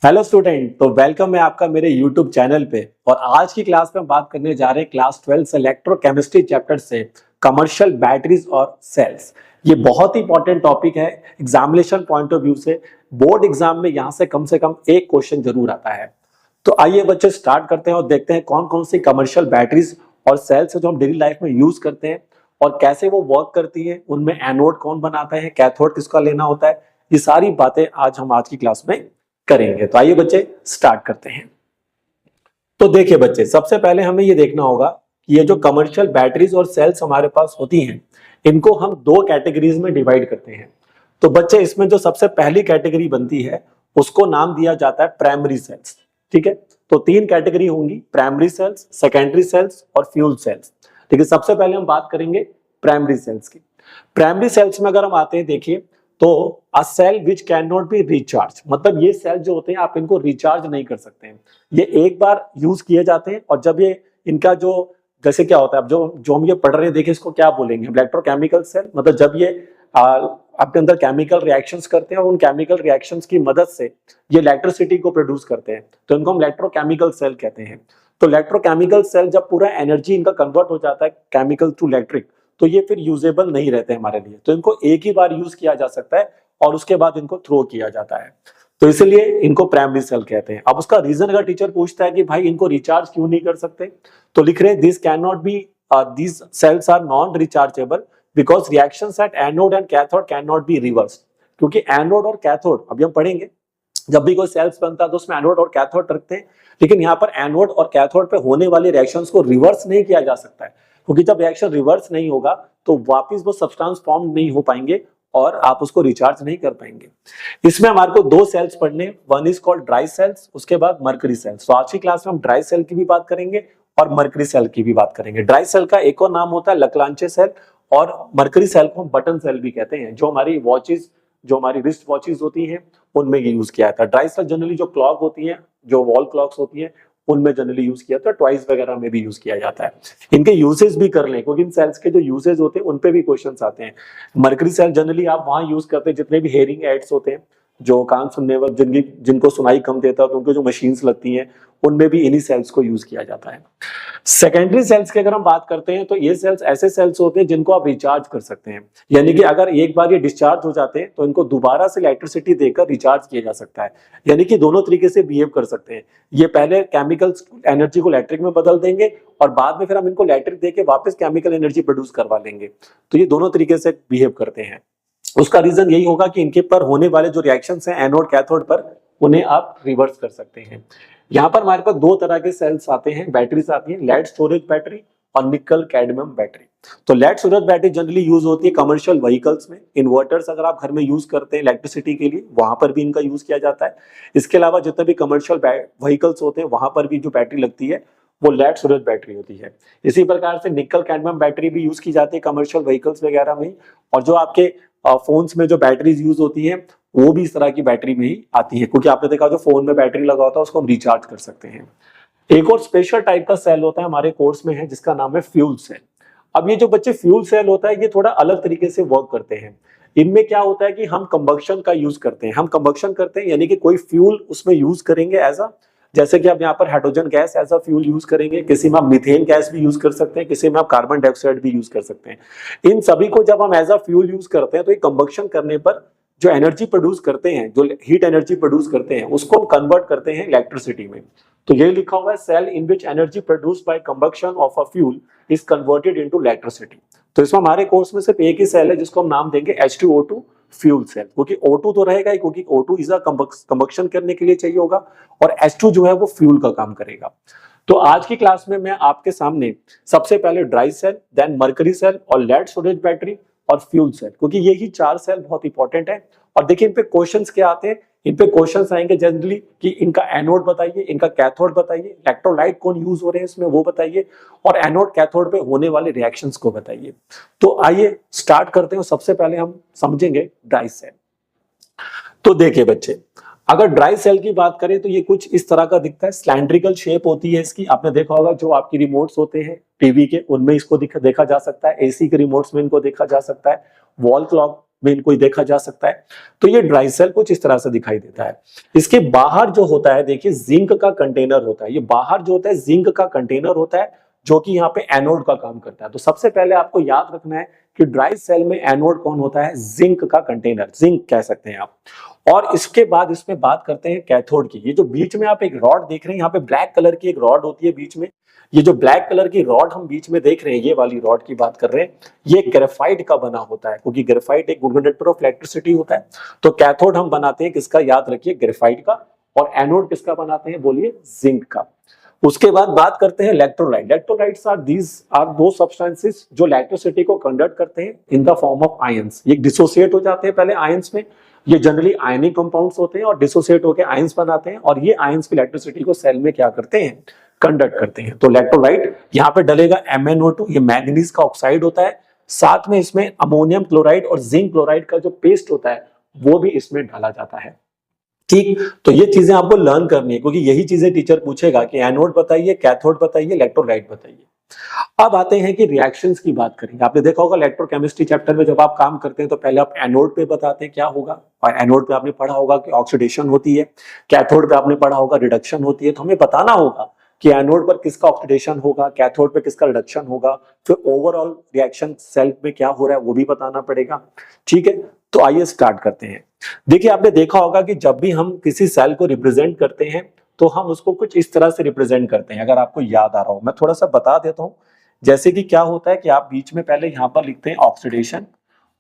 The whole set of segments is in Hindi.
हेलो स्टूडेंट, तो वेलकम है आपका मेरे यूट्यूब चैनल पे। और आज की क्लास में हम बात करने जा रहे हैं क्लास 12 से इलेक्ट्रोकेमिस्ट्री चैप्टर से कमर्शियल बैटरीज और सेल्स। ये बहुत ही इंपॉर्टेंट टॉपिक है एग्जामिनेशन पॉइंट ऑफ व्यू से। बोर्ड एग्जाम में यहाँ से कम एक क्वेश्चन जरूर आता है। तो आइए बच्चे स्टार्ट करते हैं और देखते हैं कौन कौन सी कमर्शियल बैटरीज और सेल्स जो हम डेली लाइफ में यूज करते हैं और कैसे वो वर्क करती है, उनमें एनोड कौन बनाता है, कैथोड किसका लेना होता है। ये सारी बातें आज की क्लास में करेंगे। तो आइए बच्चे स्टार्ट करते हैं। तो देखिए बच्चे, सबसे पहले हमें ये देखना होगा कि ये जो कमर्शियल बैटरीज और सेल्स हमारे पास होती हैं, इनको हम दो कैटेगरीज में डिवाइड करते हैं। तो बच्चे इसमें जो सबसे पहली कैटेगरी बनती है उसको नाम दिया जाता है प्राइमरी सेल्स। ठीक है, तो तीन कैटेगरी होंगी, प्राइमरी सेल्स, सेकेंडरी सेल्स और फ्यूल सेल्स। ठीक है, सबसे पहले हम बात करेंगे प्राइमरी सेल्स की। प्राइमरी सेल्स में अगर हम आते हैं, देखिए तो a cell which can not be recharge, मतलब ये सेल जो होते हैं आप इनको रिचार्ज नहीं कर सकते हैं। ये एक बार यूज किए जाते हैं और जब ये इनका जो जैसे क्या होता है, अब जो हम ये पढ़ रहे हैं, देखिए इसको क्या बोलेंगे, इलेक्ट्रोकेमिकल सेल। मतलब जब ये आपके अंदर केमिकल रिएक्शंस करते हैं और उन केमिकल रिएक्शंस की मदद से ये इलेक्ट्रिसिटी को प्रोड्यूस करते हैं, तो इनको हम इलेक्ट्रोकेमिकल सेल कहते हैं। तो इलेक्ट्रोकेमिकल सेल जब पूरा एनर्जी इनका कन्वर्ट हो जाता है केमिकल टू इलेक्ट्रिक, तो ये फिर यूजेबल नहीं रहते हमारे लिए। तो इनको एक ही बार यूज किया जा सकता है और उसके बाद इनको थ्रो किया जाता है। तो इसलिए इनको प्राइमरी सेल कहते हैं। अब उसका रीजन अगर टीचर पूछता है कि भाई इनको रिचार्ज क्यों नहीं कर सकते, तो लिख रहे हैं this can not B these cells are non rechargeable because reactions at anode and cathode cannot be reversed। क्योंकि एनोड और कैथोड अभी हम पढ़ेंगे, जब भी कोई सेल्स बनता है तो उसमें एनोड और कैथोड रखते हैं, लेकिन यहाँ पर एनोड और कैथोड पे होने वाले रिएक्शंस को रिवर्स नहीं किया जा सकता है। क्योंकि जब रिएक्शन रिवर्स नहीं होगा तो वापस वो सब्सटेंस फॉर्म नहीं हो पाएंगे और आप उसको रिचार्ज नहीं कर पाएंगे। इसमें हमारे को दो सेल्स पढ़ने, one is called dry cells, उसके बाद मर्करी सेल्स। तो आज की क्लास में हम ड्राई सेल की भी बात करेंगे और मर्करी सेल की भी बात करेंगे। ड्राई सेल का एक और नाम होता है लक्लांचे सेल, और मर्करी सेल को हम बटन सेल भी कहते हैं। जो हमारी वॉचेस, जो हमारी रिस्ट वॉचेस होती हैं, उनमें ये यूज किया जाता है। ड्राई सेल जनरली जो क्लॉक होती है, जो वॉल क्लॉक्स होती है, उनमें जनरली यूज किया जाता है। टॉयज वगैरह में भी यूज किया जाता है। इनके यूजेस भी कर लें, क्योंकि इन सेल्स के जो यूजेस होते हैं उन पे भी क्वेश्चंस आते हैं। मर्करी सेल जनरली आप वहां यूज करते हैं जितने भी हेयरिंग एड्स होते हैं, जो कान सुनने वाले जिनको सुनाई कम देता है, तो उनको जो मशीन्स लगती हैं उनमें भी इन्हीं सेल्स को यूज किया जाता है। सेकेंडरी सेल्स की अगर हम बात करते हैं तो ये सेल्स ऐसे सेल्स होते हैं जिनको आप रिचार्ज कर सकते हैं। यानी कि अगर एक बार ये डिस्चार्ज हो जाते हैं तो इनको दोबारा से इलेक्ट्रिसिटी देकर रिचार्ज किया जा सकता है। यानी कि दोनों तरीके से बिहेव कर सकते हैं। ये पहले केमिकल एनर्जी को इलेक्ट्रिक में बदल देंगे और बाद में फिर हम इनको इलेक्ट्रिक देके वापस केमिकल एनर्जी प्रोड्यूस करवा लेंगे। तो ये दोनों तरीके से बिहेव करते हैं। उसका रीजन यही होगा कि इनके पर होने वाले जो रिएक्शंस हैं एनोड कैथोड पर, उन्हें आप रिवर्स कर सकते हैं। यहाँ पर हमारे पास दो तरह के सेल्स आते हैं, बैटरीज आती हैं, लेड स्टोरेज बैटरी और निकल कैडमियम बैटरी। तो lead storage battery generally use होती है कमर्शियल व्हीकल्स में। इन्वर्टर्स अगर आप घर में यूज करते हैं इलेक्ट्रिसिटी के लिए, वहां पर भी इनका यूज किया जाता है। इसके अलावा जितने भी कमर्शियल व्हीकल्स होते हैं वहां पर भी जो बैटरी लगती है वो लेड स्टोरेज बैटरी होती है। इसी प्रकार से निकल कैडमियम बैटरी भी यूज की जाती है कमर्शियल व्हीकल्स वगैरह में। और जो आपके फोन्स में जो बैटरीज यूज होती हैं वो भी इस तरह की बैटरी में ही आती है, क्योंकि आपने देखा जो फोन में बैटरी लगा होता है उसको हम रिचार्ज कर सकते हैं। एक और स्पेशल टाइप का सेल होता है हमारे कोर्स में है, जिसका नाम है फ्यूल सेल। अब ये जो बच्चे फ्यूल सेल होता है ये थोड़ा अलग तरीके से वर्क करते हैं। इनमें क्या होता है कि हम कंबक्शन का यूज करते हैं। हम कंबक्शन करते हैं यानी कि कोई फ्यूल उसमें यूज करेंगे एज अ, जैसे कि आप यहाँ पर hydrogen gas as a fuel use करेंगे, किसी में आप मीथेन गैस भी यूज कर सकते हैं, किसी में आप कार्बन डाइऑक्साइड भी यूज कर सकते हैं। इन सभी को जब हम एज अ फ्यूल यूज करते हैं तो ये कंबक्शन करने पर जो एनर्जी प्रोड्यूस करते हैं, जो हीट एनर्जी प्रोड्यूस करते हैं, उसको हम कन्वर्ट करते हैं इलेक्ट्रिसिटी में। तो ये लिखा हुआ है cell in which energy produced by combustion of a fuel is converted into electricity. तो इसमें हमारे कोर्स में सिर्फ एक ही सेल है जिसको हम नाम देंगे H2O2 फ्यूल सेल, क्योंकि O2 तो रहेगा ही, क्योंकि O2 इज अ कंबक्शन करने के लिए चाहिए होगा और H2 जो है वो फ्यूल का काम करेगा। तो आज की क्लास में मैं आपके सामने सबसे पहले dry cell, then mercury cell और लेड स्टोरेज बैटरी और फ्यूल सेल, क्योंकि यही चार सेल बहुत इंपॉर्टेंट है। और देखिए इन पे क्वेश्चंस क्या आते हैं, इन पे क्वेश्चंस आएंगे जनरली कि इनका एनोड बताइए, इनका कैथोड बताइए, इलेक्ट्रोलाइट कौन यूज हो रहे हैं इसमें वो बताइए, और एनोड कैथोड पे होने वाले रिएक्शंस को बताइए। तो आइए स्टार्ट करते हैं। सबसे पहले हम समझेंगे ड्राई सेल। तो देखिए बच्चे, अगर ड्राई सेल की बात करें तो ये कुछ इस तरह का दिखता है, सिलेंड्रिकल शेप होती है इसकी। आपने देखा होगा जो आपकी रिमोट्स होते हैं टीवी के, उनमें इसको देखा जा सकता है, एसी के रिमोट्स में इनको देखा जा सकता है। वॉल क्लॉक में इनको देखा जा सकता है। तो ये ड्राई सेल कुछ इस तरह से दिखाई देता है। इसके बाहर जो होता है देखिए जिंक का कंटेनर होता है, ये बाहर जो होता है जिंक का कंटेनर होता है जो कि यहाँ पे एनोड का काम करता है। तो सबसे पहले आपको याद रखना है कि ड्राई सेल में एनोड कौन होता है, जिंक का कंटेनर, जिंक कह सकते हैं आप। और इसके बाद इसमें बात करते हैं कैथोड की। ये जो बीच में आप एक रॉड देख रहे हैं, यहाँ पे ब्लैक कलर की एक रॉड होती है बीच में, ये जो ब्लैक कलर की रॉड हम बीच में देख रहे हैं, ये वाली रॉड की बात कर रहे हैं, ये ग्रेफाइट का बना होता है, क्योंकि ग्रेफाइट एक गुड कंडक्टर ऑफ इलेक्ट्रिसिटी होता है। तो कैथोड हम बनाते हैं किसका, याद रखिए ग्रेफाइट का, और एनोड किसका बनाते हैं, बोलिए जिंक का। उसके बाद बात करते हैं electrolyte. Electrolytes are these are दो सब्सटेंसेस जो इलेक्ट्रिसिटी को कंडक्ट करते हैं in the form of ions. ये डिसोसिएट हो जाते हैं पहले आयंस में, ये जनरली आयनिक कंपाउंड्स होते हैं और डिसोसिएट होकर आयंस बनाते हैं, और ये आयंस की इलेक्ट्रिसिटी को सेल में क्या करते हैं, कंडक्ट करते हैं। तो इलेक्ट्रोलाइट यहाँ पे डलेगा MnO2, ये मैंगनीज का ऑक्साइड होता है, साथ में इसमें अमोनियम क्लोराइड और जिंक क्लोराइड का जो पेस्ट होता है वो भी इसमें डाला जाता है। ठीक, तो ये चीजें आपको लर्न करनी है, क्योंकि यही चीजें टीचर पूछेगा कि एनोड बताइए, कैथोड बताइए, इलेक्ट्रोलाइट बताइए। अब आते हैं कि रिएक्शंस की बात करेंगे। आपने देखा होगा इलेक्ट्रोकेमिस्ट्री चैप्टर में जब आप काम करते हैं तो पहले आप एनोड पे बताते हैं क्या होगा, और एनोड पे आपने पढ़ा होगा कि ऑक्सीडेशन होती है, कैथोड पे आपने पढ़ा होगा रिडक्शन होती है। तो हमें बताना होगा कि एनोड पर किसका ऑक्सीडेशन होगा, कैथोड पे किसका रिडक्शन होगा, फिर ओवरऑल रिएक्शन सेल में क्या हो रहा है वो भी बताना पड़ेगा। ठीक है, तो आइए स्टार्ट करते हैं। देखिए आपने देखा होगा कि जब भी हम किसी सेल को रिप्रेजेंट करते हैं तो हम उसको कुछ इस तरह से रिप्रेजेंट करते हैं। अगर आपको याद आ रहा हो, मैं थोड़ा सा बता देता हूं। जैसे कि क्या होता है कि आप बीच में पहले यहां पर लिखते हैं ऑक्सीडेशन,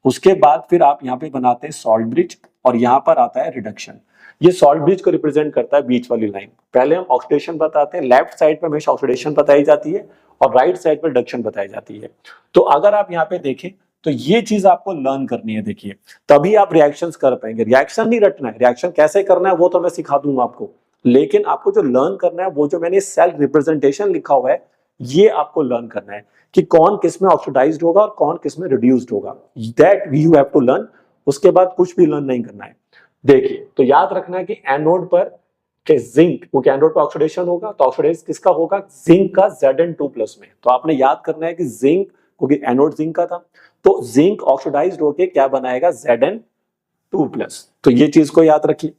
उसके बाद फिर आप यहाँ पे बनाते हैं सॉल्ट ब्रिज, और यहाँ पर आता है रिडक्शन। ये सॉल्ट ब्रिज को रिप्रेजेंट करता है बीच वाली लाइन। पहले हम ऑक्सीडेशन बताते हैं, लेफ्ट साइड पे हमेशा ऑक्सीडेशन बताई जाती है और राइट साइड पे रिडक्शन बताई जाती है। तो अगर आप यहाँ पे देखें तो ये चीज आपको लर्न करनी है, देखिए तभी आप रिएक्शंस कर पाएंगे। रिएक्शन नहीं रटना है, रिएक्शन कैसे करना है वो तो मैं सिखा दूंगा आपको, लेकिन आपको जो लर्न करना है वो जो मैंने सेल रिप्रेजेंटेशन लिखा हुआ है ये आपको लर्न करना है कि कौन किस में ऑक्सीडाइज्ड होगा और कौन किस में रिड्यूस्ड होगा। That you have to learn, उसके बाद कुछ भी लर्न नहीं करना है। देखिए तो याद रखना है कि एनोड पर के जिंक, क्योंकि एनोड पर ऑक्सीडेशन होगा तो ऑक्सीडाइज किसका होगा, जिंक का Zn2+ में। तो आपने याद करना है कि जिंक, क्योंकि एनोड जिंक का था, तो जिंक ऑक्सीडाइज्ड होके क्या बनाएगा, Zn2+। तो ये चीज को याद रखिए।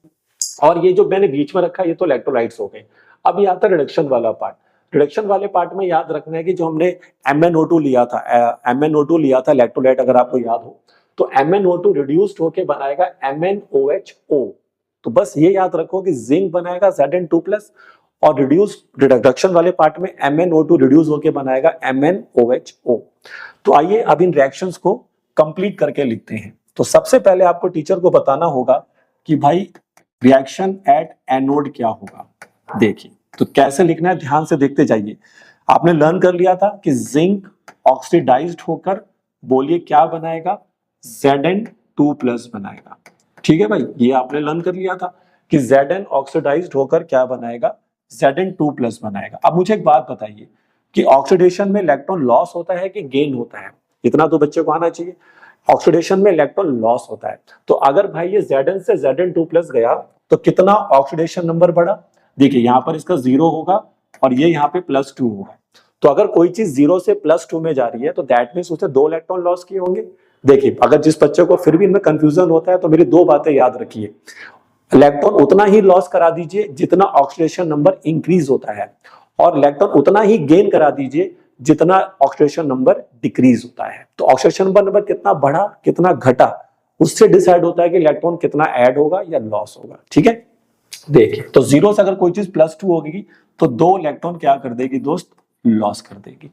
और ये जो मैंने बीच में रखा ये तो इलेक्ट्रोलाइट्स हो गए। अब ये आता है रिडक्शन वाला पार्ट। रिडक्शन वाले पार्ट में याद रखना है कि जो हमने MnO2 लिया था, MnO2 लिया था इलेक्ट्रोलाइट, अगर आपको याद हो, तो MnO2 रिड्यूस्ड होके बनाएगा MnOHO। तो बस ये याद रखो कि जिंक बनाएगा Zn2+, और रिडक्शन वाले पार्ट में MnO2 रिड्यूस होके बनाएगा MnOHO। तो आइए अब इन रिएक्शंस को कंप्लीट करके लिखते हैं। तो सबसे पहले आपको टीचर को बताना होगा कि भाई रिएक्शन एट एनोड क्या होगा। देखिए तो कैसे लिखना है, ध्यान से देखते जाइए। आपने लर्न कर लिया था कि जिंक ऑक्सीडाइज्ड होकर, बोलिए क्या बनाएगा, Zn2+ बनाएगा। ठीक है भाई, ये आपने लर्न कर लिया था कि Zn ऑक्सीडाइज्ड होकर क्या बनाएगा, Zn2+ बनाएगा। अब मुझे एक बात बताइए कि ऑक्सीडेशन में इलेक्ट्रॉन लॉस होता है कि गेन होता है, इतना तो बच्चे को आना चाहिए। ऑक्सीडेशन में इलेक्ट्रॉन लॉस होता है। तो अगर भाई ये Zn से Zn2+ गया तो कितना ऑक्सीडेशन नंबर बढ़ा, देखिए यहाँ पर इसका 0 होगा और ये यहाँ पे +2 होगा। तो अगर कोई चीज 0 से +2 में जा रही है तो दैट मींस उसे 2 इलेक्ट्रॉन लॉस किए होंगे। देखिए अगर जिस बच्चे को फिर भी इनमें कंफ्यूजन होता है तो मेरी 2 बातें याद रखिए। इलेक्ट्रॉन उतना ही लॉस करा दीजिए जितना ऑक्सीडेशन नंबर इंक्रीज होता है, और इलेक्ट्रॉन उतना ही गेन करा दीजिए जितना ऑक्सीडेशन नंबर डिक्रीज होता है। तो ऑक्सीडेशन नंबर कितना बढ़ा कितना घटा उससे डिसाइड होता है कि इलेक्ट्रॉन कितना ऐड होगा या लॉस होगा। ठीक है, देखिए तो 0 से अगर कोई चीज +2 होगी तो 2 इलेक्ट्रॉन क्या कर देगी दोस्त, लॉस कर देगी।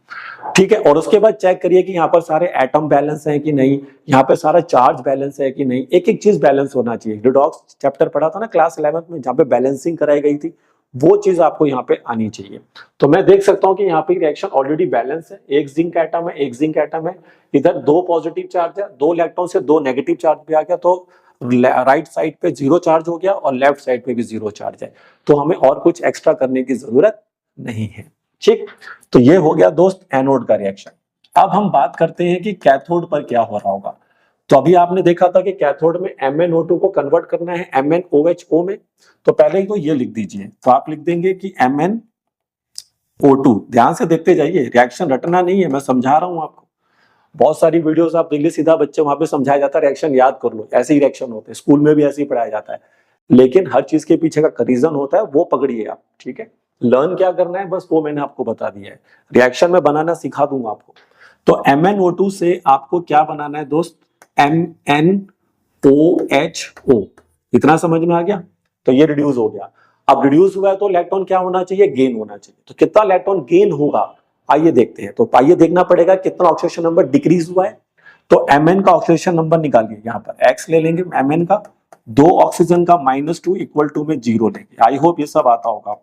ठीक है, और उसके बाद चेक करिए कि यहाँ पर सारे एटम बैलेंस हैं कि नहीं, यहाँ पे सारा चार्ज बैलेंस है कि नहीं। एक एक चीज बैलेंस होना चाहिए। रिडॉक्स चैप्टर पढ़ा था ना क्लास 11th में, जहाँ पे बैलेंसिंग कराई गई थी, वो चीज आपको यहाँ पे आनी चाहिए। तो मैं देख सकता हूँ कि यहाँ पे रिएक्शन ऑलरेडी बैलेंस है। एक जिंक एटम है, एक जिंक एटम है, इधर 2 पॉजिटिव चार्ज है, 2 इलेक्ट्रॉन से 2 नेगेटिव चार्ज भी आ गया, तो राइट साइड पे 0 चार्ज हो गया और लेफ्ट साइड पे भी 0 चार्ज है। तो हमें और कुछ एक्स्ट्रा करने की जरूरत नहीं है। ठीक, तो ये हो गया दोस्त एनोड का रिएक्शन। अब हम बात करते हैं कि कैथोड पर क्या हो रहा होगा। तो अभी आपने देखा था कि कैथोड में MnO2 को कन्वर्ट करना है MnOHO में। तो पहले ही तो ये लिख दीजिए, तो आप लिख देंगे कि MnO2, ध्यान से देखते जाइए, रिएक्शन रटना नहीं है, मैं समझा रहा हूं आपको। बहुत सारी वीडियोस आप देख लीजिए, सीधा बच्चे वहां पे समझाया जाता है रिएक्शन याद कर लो, ऐसे ही रिएक्शन होते हैं, स्कूल में भी ऐसे ही पढ़ाया जाता है, लेकिन हर चीज के पीछे का रीजन होता है, वो पकड़िए आप, ठीक है। लर्न क्या करना है बस वो मैंने आपको बता दिया है, रिएक्शन में बनाना सिखा दूंगा आपको। तो MnO2 से आपको क्या बनाना है दोस्त, MnOHO, इतना समझ में आ गया। तो ये रिड्यूस हो गया। अब रिड्यूस हुआ है तो इलेक्ट्रॉन क्या होना चाहिए, गेन होना चाहिए। तो कितना इलेक्ट्रॉन गेन होगा आइए देखते हैं। तो आइए देखना पड़ेगा कितना ऑक्सीडेशन नंबर डिक्रीज हुआ है। तो Mn का ऑक्सीडेशन नंबर निकालिए, यहाँ पर X ले लेंगे Mn का, 2 ऑक्सीजन का -2 इक्वल टू में 0 लेंगे। आई होप ये सब आता होगा।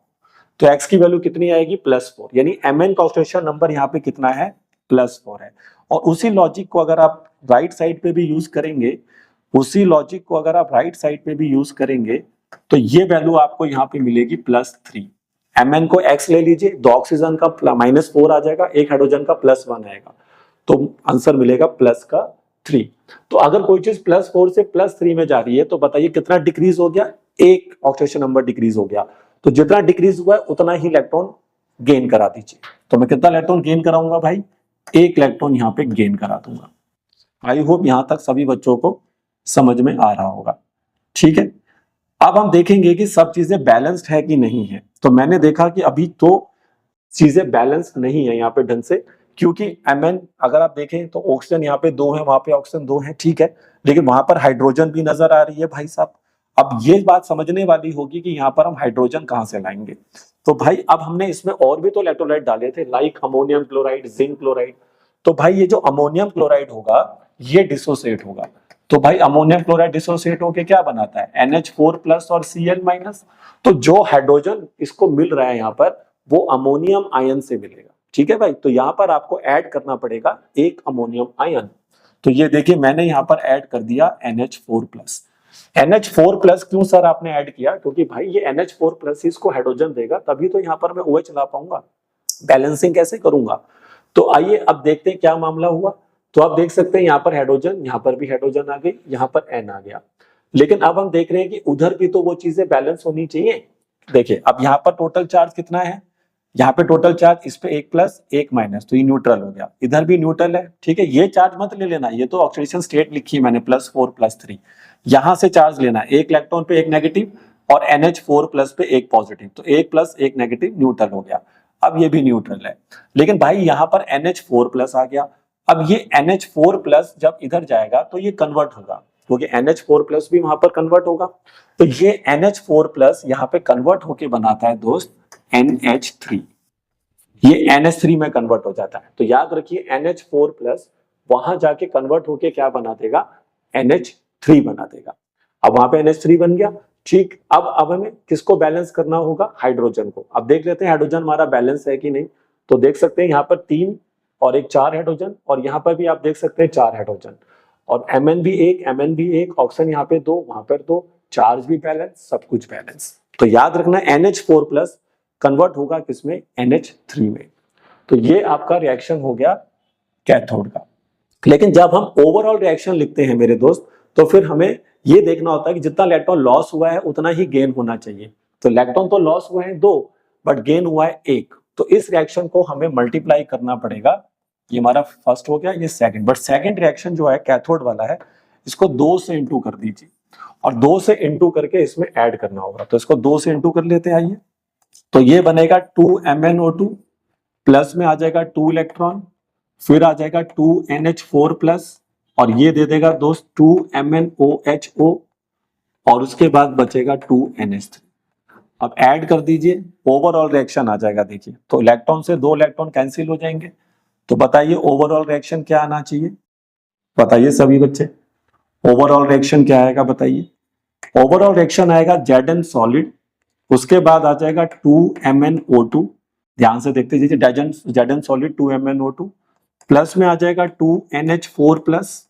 तो X की वैल्यू कितनी आएगी, +4, यानी Mn का ऑक्सीडेशन नंबर यहाँ पे कितना है, +4 है। और उसी लॉजिक को अगर आप राइट साइड पे भी यूज करेंगे, उसी लॉजिक को अगर आप राइट साइड पे भी यूज करेंगे तो ये वैल्यू आपको यहाँ पे मिलेगी +3। Mn को X ले लीजिए, 2 ऑक्सीजन का -4 आ जाएगा, 1 हाइड्रोजन का +1 आएगा, तो आंसर मिलेगा +3। तो अगर कोई चीज +4 से +3 में जा रही है तो बताइए कितना डिक्रीज हो गया, 1 ऑक्सीडेशन नंबर डिक्रीज हो गया। तो जितना डिक्रीज हुआ है उतना ही इलेक्ट्रॉन गेन करा दीजिए। तो मैं कितना इलेक्ट्रॉन गेन कराऊंगा भाई, 1 इलेक्ट्रॉन यहाँ पे गेन करा दूंगा। आई होप यहां तक सभी बच्चों को समझ में आ रहा होगा, ठीक है। अब हम देखेंगे कि सब चीजें बैलेंस्ड है कि नहीं है। तो मैंने देखा कि अभी तो चीजें बैलेंस नहीं है यहाँ पे ढंग से, क्योंकि Mn अगर आप देखें तो ऑक्सीजन यहाँ पे 2 है, वहां पे ऑक्सीजन 2 है, ठीक है, लेकिन वहां पर हाइड्रोजन भी नजर आ रही है भाई साहब। अब ये बात समझने वाली होगी कि यहाँ पर हम हाइड्रोजन कहाँ से लाएंगे। तो भाई अब हमने इसमें और भी तो इलेक्ट्रोलाइट डाले थे, like ammonium chloride, zinc chloride. तो भाई ये जो अमोनियम क्लोराइड होगा ये डिसोसिएट होगा। तो भाई अमोनियम क्लोराइड डिसोसिएट होके क्या बनाता है, NH4+ और Cl-। तो जो हाइड्रोजन इसको मिल रहा है यहाँ पर वो अमोनियम आयन से मिलेगा, ठीक है भाई। तो यहाँ पर आपको ऐड करना पड़ेगा एक अमोनियम आयन। तो ये देखिए मैंने यहाँ पर ऐड कर दिया NH4+। NH4+ क्यों सर आपने ऐड किया, क्योंकि भाई ये NH4+ इसको हाइड्रोजन देगा, तभी तो यहाँ पर मैं OH ला पाऊंगा, बैलेंसिंग कैसे करूंगा। तो आइए अब देखते हैं क्या मामला हुआ। तो आप देख सकते हैं यहाँ पर हाइड्रोजन, यहाँ पर भी हाइड्रोजन आ गई, यहाँ पर N आ गया। लेकिन अब हम देख रहे हैं कि उधर भी तो वो चीजें बैलेंस होनी चाहिए। देखिए अब यहाँ पर टोटल चार्ज कितना है, यहाँ पे टोटल चार्ज इस पे 1+, 1-, तो ये न्यूट्रल हो गया, इधर भी न्यूट्रल है, ठीक है। ये चार्ज मत ले लेना, ये तो ऑक्सीडेशन स्टेट लिखी है मैंने +4 +3। यहां से चार्ज लेना, 1 इलेक्ट्रॉन पे 1 नेगेटिव और NH4+ पे 1 पॉजिटिव, तो 1+, 1 नेगेटिव न्यूट्रल हो गया। अब ये भी न्यूट्रल है, लेकिन भाई यहाँ पर NH4+ आ गया। अब ये NH4+ जब इधर जाएगा तो ये कन्वर्ट होगा, क्योंकि NH4+ भी वहां पर कन्वर्ट होगा। तो ये NH4+ यहाँ पे कन्वर्ट होके बनाता है दोस्त NH3, ये NH3 में कन्वर्ट हो जाता है। तो याद रखिए NH4+ वहां जाके कन्वर्ट होके क्या बना देगा, NH3 बना देगा। अब वहां पे NH3 बन गया, ठीक। अब हमें किसको बैलेंस करना होगा, हाइड्रोजन को। अब देख लेते हैं हाइड्रोजन हमारा बैलेंस है कि नहीं। तो देख सकते हैं यहाँ पर 3 और 1 4 हाइड्रोजन, और यहाँ पर भी आप देख सकते हैं 4 हाइड्रोजन, और Mn भी 1, ऑक्सीजन यहाँ पे 2, वहां पर 2, चार्ज भी बैलेंस, सब कुछ बैलेंस। तो याद रखना NH4+ कन्वर्ट होगा किसमें, NH3 में। तो ये आपका रिएक्शन हो गया कैथोड का। लेकिन जब हम ओवरऑल रिएक्शन लिखते हैं मेरे दोस्त, तो फिर हमें ये देखना होता है कि जितना इलेक्ट्रॉन लॉस हुआ है उतना ही गेन होना चाहिए। तो इलेक्ट्रॉन तो लॉस हुए हैं 2, बट गेन हुआ है 1। तो इस रिएक्शन को हमें मल्टीप्लाई करना पड़ेगा। ये हमारा फर्स्ट हो गया, ये सेकंड। बट सेकंड रिएक्शन जो है कैथोड वाला है, इसको 2 से इंटू कर दीजिए, और 2 से इंटू करके इसमें ऐड करना होगा। तो इसको 2 से इंटू कर लेते हैं, आइए। तो ये बनेगा 2MnO2, प्लस में आ जाएगा 2 इलेक्ट्रॉन, फिर आ जाएगा 2NH4+, और ये दे देगा दोस्त 2MnOHO, और उसके बाद बचेगा 2NH3। अब ऐड कर दीजिए, ओवरऑल रिएक्शन आ जाएगा। देखिए तो इलेक्ट्रॉन से 2 इलेक्ट्रॉन कैंसिल हो जाएंगे। तो बताइए ओवरऑल रिएक्शन क्या आना चाहिए, बताइए सभी बच्चे, ओवरऑल रिएक्शन क्या आएगा बताइए। ओवरऑल रिएक्शन आएगा Zn सॉलिड, उसके बाद आ जाएगा 2MnO2, ध्यान से देखते जाइए, Zn सॉलिड 2MnO2, प्लस में आ जाएगा 2NH4+,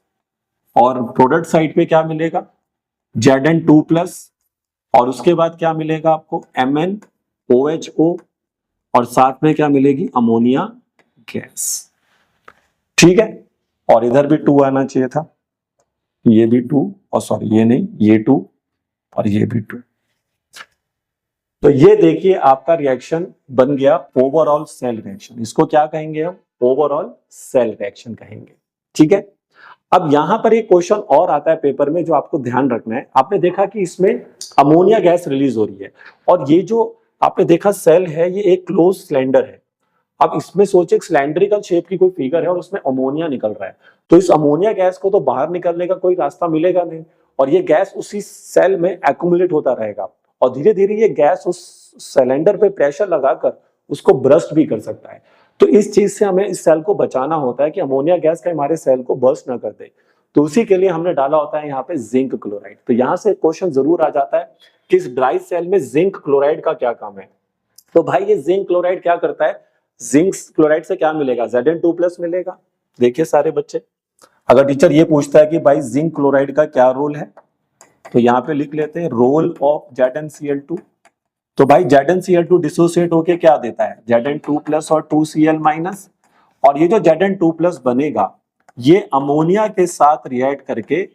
और प्रोडक्ट साइड पे क्या मिलेगा, Zn2+, और उसके बाद क्या मिलेगा आपको MnOHO, और साथ में क्या मिलेगी, अमोनिया गैस, ठीक है। और इधर भी 2 आना चाहिए था, ये भी 2, और सॉरी ये नहीं, ये 2 और ये भी 2। तो ये देखिए आपका रिएक्शन बन गया ओवरऑल सेल रिएक्शन। इसको क्या कहेंगे हम, ओवरऑल सेल रिएक्शन कहेंगे। ठीक है। अब यहां पर एक क्वेश्चन और आता है पेपर में जो आपको ध्यान रखना है। आपने देखा कि इसमें अमोनिया गैस रिलीज हो रही है और ये जो आपने देखा सेल है ये एक क्लोज सिलेंडर है। अब इसमें सोचे सिलेंड्रिकल शेप की कोई फिगर है और उसमें अमोनिया निकल रहा है, तो इस अमोनिया गैस को तो बाहर निकलने का कोई रास्ता मिलेगा नहीं और ये गैस उसी सेल में एक्यूमुलेट होता रहेगा और धीरे धीरे ये गैस उस सिलेंडर पे प्रेशर लगाकर उसको बर्स्ट भी कर सकता है। तो इस चीज से हमें इस सेल को बचाना होता है कि अमोनिया गैस का हमारे सेल को बर्स्ट ना कर दे। तो उसी के लिए हमने डाला होता है यहाँ पे जिंक क्लोराइड। तो यहाँ से क्वेश्चन जरूर आ जाता है कि इस ड्राई सेल में जिंक क्लोराइड का क्या काम है। तो भाई ये जिंक क्लोराइड क्या करता है, जिंक क्लोराइड से क्या मिलेगा, Zn2+ मिलेगा। देखिए सारे बच्चे, अगर टीचर ये पूछता है कि भाई जिंक क्लोराइड का क्या रोल है, तो यहाँ पे लिख लेते हैं रोल ऑफ ZnCl2। तो भाई ZnCl2 डिसोसिएट होके क्या देता है, Zn2+ और 2Cl-, और ये जो Zn2+ बनेगा ये अमोनिया के साथ रिएक्ट करके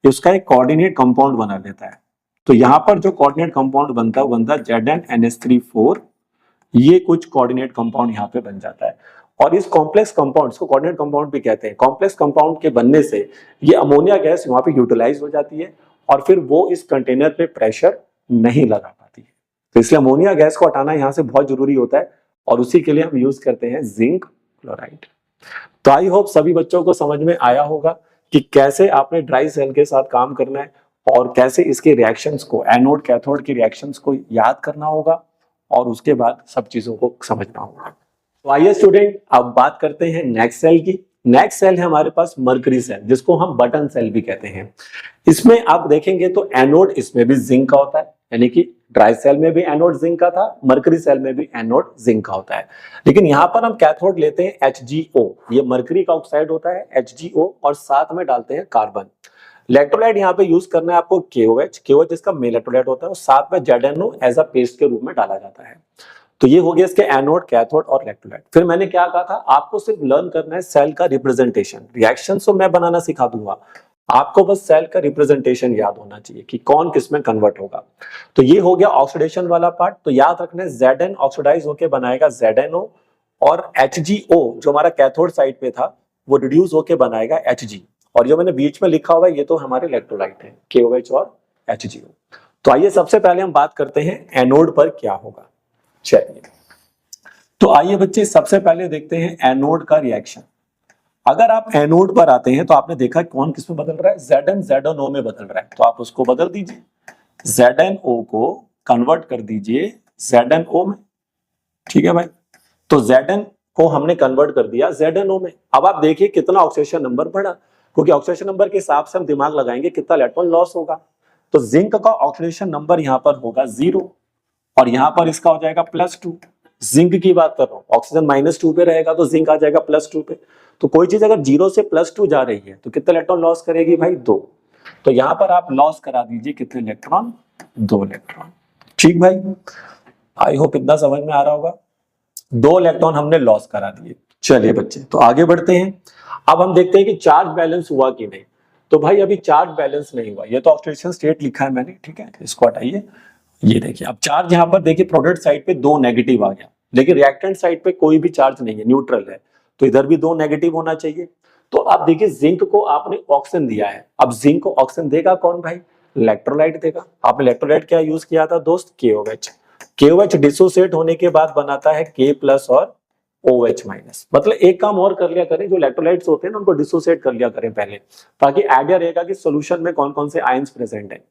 उसका एक कोऑर्डिनेट कंपाउंड बना लेता है। तो यहाँ पर जो कोऑर्डिनेट कंपाउंड बनता है ZnNH3,4, ये कुछ कोऑर्डिनेट कंपाउंड यहाँ पे बन जाता है। और इस कॉम्प्लेक्स कंपाउंड्स को कोऑर्डिनेट कंपाउंड भी कहते हैं। कॉम्प्लेक्स कंपाउंड के बनने से ये अमोनिया गैस वहां पे यूटिलाइज हो जाती है और फिर वो इस कंटेनर पे प्रेशर नहीं लगा पाती है। तो इसलिए अमोनिया गैस को हटाना यहाँ से बहुत जरूरी होता है और उसी के लिए हम यूज करते हैं जिंक क्लोराइड। तो आई होप सभी बच्चों को समझ में आया होगा कि कैसे आपने ड्राई सेल के साथ काम करना है और कैसे इसके रिएक्शंस को, एनोड कैथोड के रिएक्शंस को याद करना होगा और उसके बाद सब चीजों को समझना होगा। तो आइए स्टूडेंट अब बात करते हैं नेक्स्ट सेल की। नेक्स्ट सेल है हमारे पास मरकरी सेल, जिसको हम बटन सेल भी कहते हैं। इसमें आप देखेंगे तो एनोड इसमें भी जिंक का होता है, यानी कि ड्राई सेल में भी एनोड जिंक का था, मरकरी सेल में भी एनोड जिंक का होता है। लेकिन यहाँ पर हम कैथोड लेते हैं HgO, ये मरकरी का ऑक्साइड होता है HgO, और साथ में डालते हैं कार्बन। इलेक्ट्रोलाइट यहाँ पे यूज करना है आपको KOH इसका मेल इलेक्ट्रोलाइट होता है और साथ में ZnO एज अ पेस्ट के रूप में डाला जाता है। तो ये हो गया इसके एनोड, कैथोड और इलेक्ट्रोलाइट। फिर मैंने क्या कहा था, आपको सिर्फ लर्न करना है सेल का रिप्रेजेंटेशन। रिएक्शन तो मैं बनाना सिखा दूंगा, आपको बस सेल का रिप्रेजेंटेशन याद होना चाहिए कि कौन किस में कन्वर्ट होगा। तो ये हो गया ऑक्सीडेशन वाला पार्ट। तो याद रखना है Zn ऑक्सीडाइज होके बनाएगा ZnO और HgO जो हमारा कैथोड साइड पे था वो रिड्यूस होके बनाएगा Hg, और जो मैंने बीच में लिखा हुआ है ये तो हमारे इलेक्ट्रोलाइट है KOH और HgO। तो आइए सबसे पहले हम बात करते हैं एनोड पर क्या होगा। चलिए तो आइए बच्चे सबसे पहले देखते हैं एनोड का रिएक्शन। अगर आप एनोड पर आते हैं तो आपने देखा कौन किस में बदल रहा है, Zn ZnO में बदल रहा है। तो आप उसको बदल दीजिए, ZnO को कन्वर्ट कर दीजिए ZnO में। ठीक है भाई, तो Zn को हमने कन्वर्ट कर दिया ZnO में। अब आप देखिए कितना ऑक्सीडेशन नंबर बढ़ा, क्योंकि ऑक्सीडेशन नंबर के हिसाब से हम दिमाग लगाएंगे कितना इलेक्ट्रॉन लॉस होगा। तो जिंक का ऑक्सीडेशन नंबर यहाँ पर होगा 0 और यहाँ पर इसका हो जाएगा +2। जिंक की बात कर रहा हूँ, ऑक्सीजन -2 पे रहेगा तो जिंक आ जाएगा +2 पे। तो कोई चीज अगर 0 से +2 जा रही है तो कितने इलेक्ट्रॉन लॉस करेगी भाई, 2। तो यहाँ पर आप लॉस करा दीजिए कितने इलेक्ट्रॉन, 2 इलेक्ट्रॉन। ठीक भाई, आई होप इतना समझ में आ रहा होगा। 2 इलेक्ट्रॉन हमने लॉस करा दिए। चलिए बच्चे तो आगे बढ़ते हैं। अब हम देखते हैं कि चार्ज बैलेंस हुआ कि नहीं। तो भाई अभी चार्ज बैलेंस नहीं हुआ, ये तो ऑक्सीडेशन स्टेट लिखा है मैंने, ठीक है, इसको हटाइए। ये देखिए अब चार्ज यहाँ पर देखिए प्रोडक्ट साइड पे 2 नेगेटिव आ गया, लेकिन रिएक्टेंट साइड पे कोई भी चार्ज नहीं है, न्यूट्रल है, तो इधर भी 2 नेगेटिव होना चाहिए। तो अब देखिए जिंक को आपने ऑक्सीजन दिया है, अब जिंक को ऑक्सीजन देगा कौन भाई, इलेक्ट्रोलाइट देगा। आपने इलेक्ट्रोलाइट क्या यूज किया था दोस्त, KOH। KOH डिसोसिएट होने के बाद बनाता है K+ और OH-। मतलब एक काम और कर लिया करें, जो इलेक्ट्रोलाइट्स होते हैं ना उनको डिसोसिएट कर लिया करें पहले, ताकि आइडिया रहेगा कि सोल्यूशन में कौन कौन से आयंस प्रेजेंट है।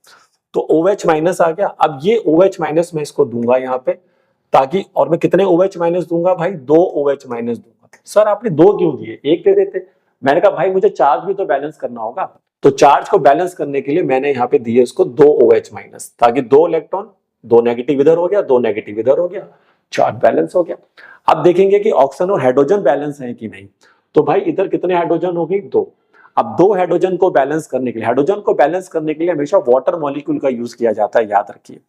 तो OH- आ गया। अब ये OH- मैं इसको दूंगा यहाँ पे, ताकि, और मैं कितने OH- दूंगा भाई, 2 OH- दूंगा। सर आपने 2 क्यों दिए, 1 दे देते। मैंने कहा भाई मुझे चार्ज भी तो बैलेंस करना होगा, तो चार्ज को बैलेंस करने के लिए मैंने यहाँ पे दिए इसको 2 OH-, ताकि 2 इलेक्ट्रॉन, 2 नेगेटिव इधर हो गया, 2 नेगेटिव इधर हो गया, चार्ज बैलेंस हो गया। अब देखेंगे कि ऑक्सीजन और हाइड्रोजन बैलेंस है कि नहीं। तो भाई इधर कितने हाइड्रोजन हो गई, 2। अब 2 हाइड्रोजन को बैलेंस करने के लिए, हाइड्रोजन को बैलेंस करने के लिए हमेशा वाटर मॉलिक्यूल का यूज किया जाता है, याद रखिए।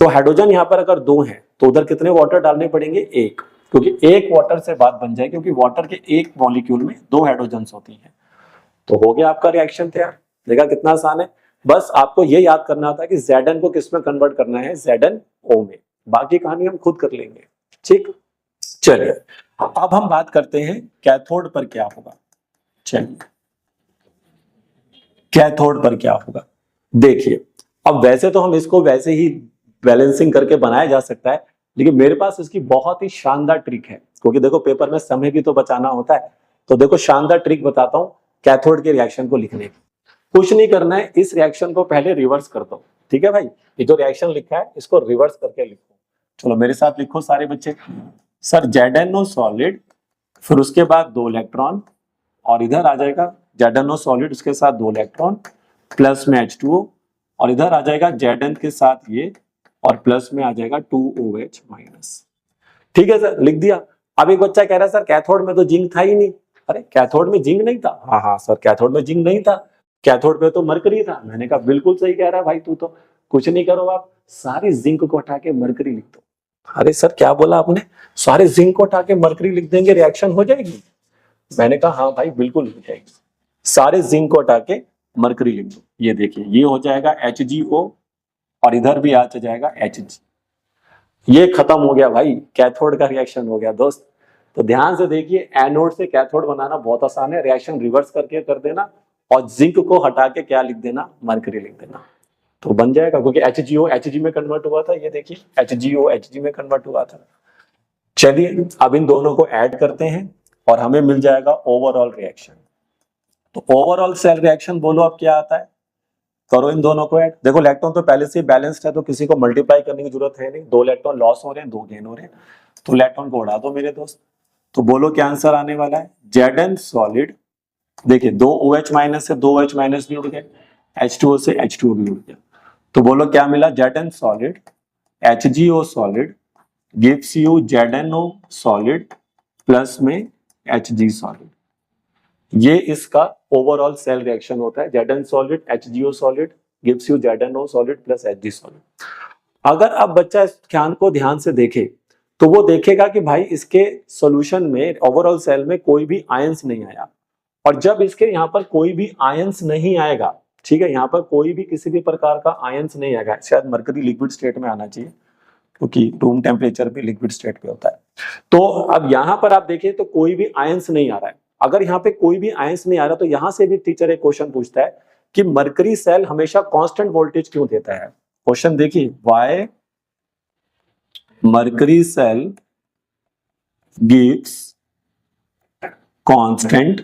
तो हाइड्रोजन यहाँ पर अगर 2 है तो उधर कितने वाटर डालने पड़ेंगे, 1, क्योंकि 1 वाटर से बात बन जाए, क्योंकि वाटर के एक मॉलिक्यूल में 2 हाइड्रोजन होती हैं। तो हो गया आपका रिएक्शन तैयार। देखा कितना आसान है। बस आपको ये याद करना था कि Zn को किस में कन्वर्ट करना है, ZnO में। बाकी कहानी हम खुद कर लेंगे। ठीक, चलिए अब हम बात करते हैं कैथोड पर क्या होगा। चलिए कैथोड पर क्या होगा। देखिए अब वैसे तो हम इसको वैसे ही बैलेंसिंग करके बनाया जा सकता है, लेकिन मेरे पास इसकी बहुत ही शानदार ट्रिक है, क्योंकि देखो पेपर में समय भी तो बचाना होता है। तो देखो शानदार ट्रिक बताता हूं कैथोड के रिएक्शन को लिखने की। कुछ नहीं करना है, इस रिएक्शन को पहले रिवर्स कर दो। ठीक है भाई, ये जो रिएक्शन लिखा है इसको रिवर्स करके लिखो। चलो मेरे साथ लिखो सारे बच्चे। सर ZnO सॉलिड, फिर उसके बाद 2 इलेक्ट्रॉन, और इधर आ जाएगा ZnO सॉलिड उसके साथ 2 इलेक्ट्रॉन प्लस में H2O, और इधर आ जाएगा Zn के साथ ये, और प्लस में आ जाएगा 2OH माइनस। ठीक है सर, लिख दिया। अब एक बच्चा कह रहा है सर कैथोड में तो जिंक था ही नहीं। अरे कैथोड में जिंक नहीं था? हाँ हाँ सर कैथोड में जिंक नहीं था, कैथोड पे तो मरकरी था। मैंने कहा बिल्कुल सही कह रहा है भाई तू तो। कुछ नहीं करो, आप सारी जिंक को हटा के मरकरी लिख दो। अरे सर क्या बोला आपने? सारे जिंक को हटा के मरकरी लिख देंगे, रिएक्शन हो जाएगी? मैंने कहा हाँ भाई बिल्कुल हो जाएगी। सारे जिंक को हटा के मरकरी लिख दो। ये देखिए ये हो जाएगा HgO, और इधर भी आ जाएगा Hg। ये खत्म हो गया भाई, कैथोड का रिएक्शन हो गया दोस्त। तो ध्यान से देखिए, एनोड से कैथोड बनाना बहुत आसान है, रिएक्शन रिवर्स करके कर देना, और जिंक को हटा के क्या लिख देना, मरकरी लिख देना, तो बन जाएगा। क्योंकि HgO Hg में कन्वर्ट हुआ था, ये देखिए HgO Hg में कन्वर्ट हुआ था। चलिए अब इन दोनों को ऐड करते हैं और हमें मिल जाएगा ओवरऑल रिएक्शन। तो ओवरऑल सेल रिएक्शन बोलो अब क्या आता है, करो इन दोनों को ऐड। देखो इलेक्ट्रॉन तो पहले से बैलेंस्ड है, तो किसी को मल्टीप्लाई करने की जरूरत है नहीं। 2 इलेक्ट्रॉन लॉस हो रहे हैं, 2 गेन हो रहे हैं, तो इलेक्ट्रॉन को उड़ा दो मेरे दोस्त। तो बोलो क्या आंसर आने वाला है। Zn सॉलिड, देखिए 2 OH माइनस से 2 OH माइनस भी उड़ गए, H2O से H2O भी उड़ गया। तो बोलो क्या मिला, Zn solid HgO solid gives you ZnO solid plus में Hg सॉलिड। ये इसका ओवरऑल सेल रिएक्शन होता है। Zn solid HgO solid gives you ZnO solid plus Hg solid. अगर अब बच्चा इस ध्यान को ध्यान से देखे तो वो देखेगा कि भाई इसके सॉल्यूशन में ओवरऑल सेल में कोई भी आयंस नहीं आया, और जब इसके यहाँ पर कोई भी आयंस नहीं आएगा, ठीक है, यहाँ पर कोई भी किसी भी प्रकार का आयंस नहीं आएगा, शायद मरकरी लिक्विड स्टेट में आना चाहिए क्योंकि रूम टेम्परेचर भी लिक्विड स्टेट पे होता है। तो अब यहाँ पर आप देखिए तो कोई भी आयंस नहीं आ रहा है। अगर यहाँ पे कोई भी आयंस नहीं आ रहा तो यहाँ से भी टीचर एक क्वेश्चन पूछता है कि मरकरी सेल हमेशा कांस्टेंट वोल्टेज क्यों देता है। क्वेश्चन देखिए, why mercury cell gives constant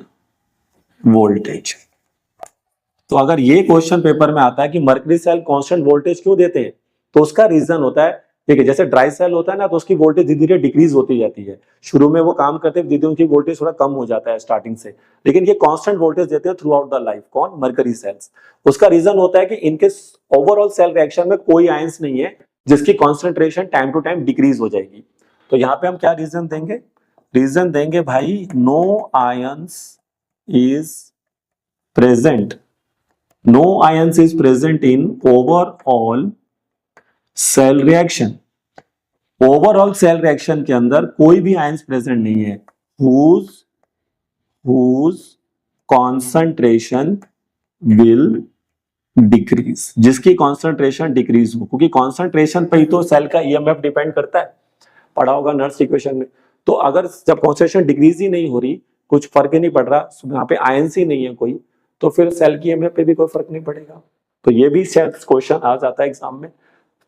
voltage. तो अगर ये क्वेश्चन पेपर में आता है कि मरकरी सेल कांस्टेंट वोल्टेज क्यों देते हैं, तो उसका रीजन होता है, ठीक है, जैसे ड्राई सेल होता है ना, तो उसकी वोल्टेज धीरे धीरे डिक्रीज होती जाती है। शुरू में वो काम करते हैं, धीरे उनकी वोल्टेज थोड़ा कम हो जाता है स्टार्टिंग से, लेकिन ये कांस्टेंट वोल्टेज देते हैं थ्रू आउट द लाइफ। कौन? Mercury cells. उसका रीजन होता है कि इनके ओवरऑल सेल रिएक्शन में कोई आयंस नहीं है जिसकी concentration time to time decrease हो जाएगी। तो यहाँ पे हम क्या रीजन देंगे? रीजन देंगे भाई, no ions is present, no ions is present in overall cell reaction. Overall cell reaction के अंदर कोई भी आयंस प्रेजेंट नहीं है whose concentration will डिक्रीज, जिसकी कॉन्सेंट्रेशन डिक्रीज हो, क्योंकि कॉन्सेंट्रेशन पे ही तो सेल का ईएमएफ डिपेंड करता है, पढ़ा होगा नर्स इक्वेशन में। तो अगर जब कॉन्सेंट्रेशन डिक्रीज ही नहीं हो रही, कुछ फर्क ही नहीं पड़ रहा, यहाँ पे आयंस ही नहीं है कोई, तो फिर सेल की ईएमएफ पे भी कोई फर्क नहीं पड़ेगा। तो ये भी शायद क्वेश्चन आ जाता है एग्जाम में,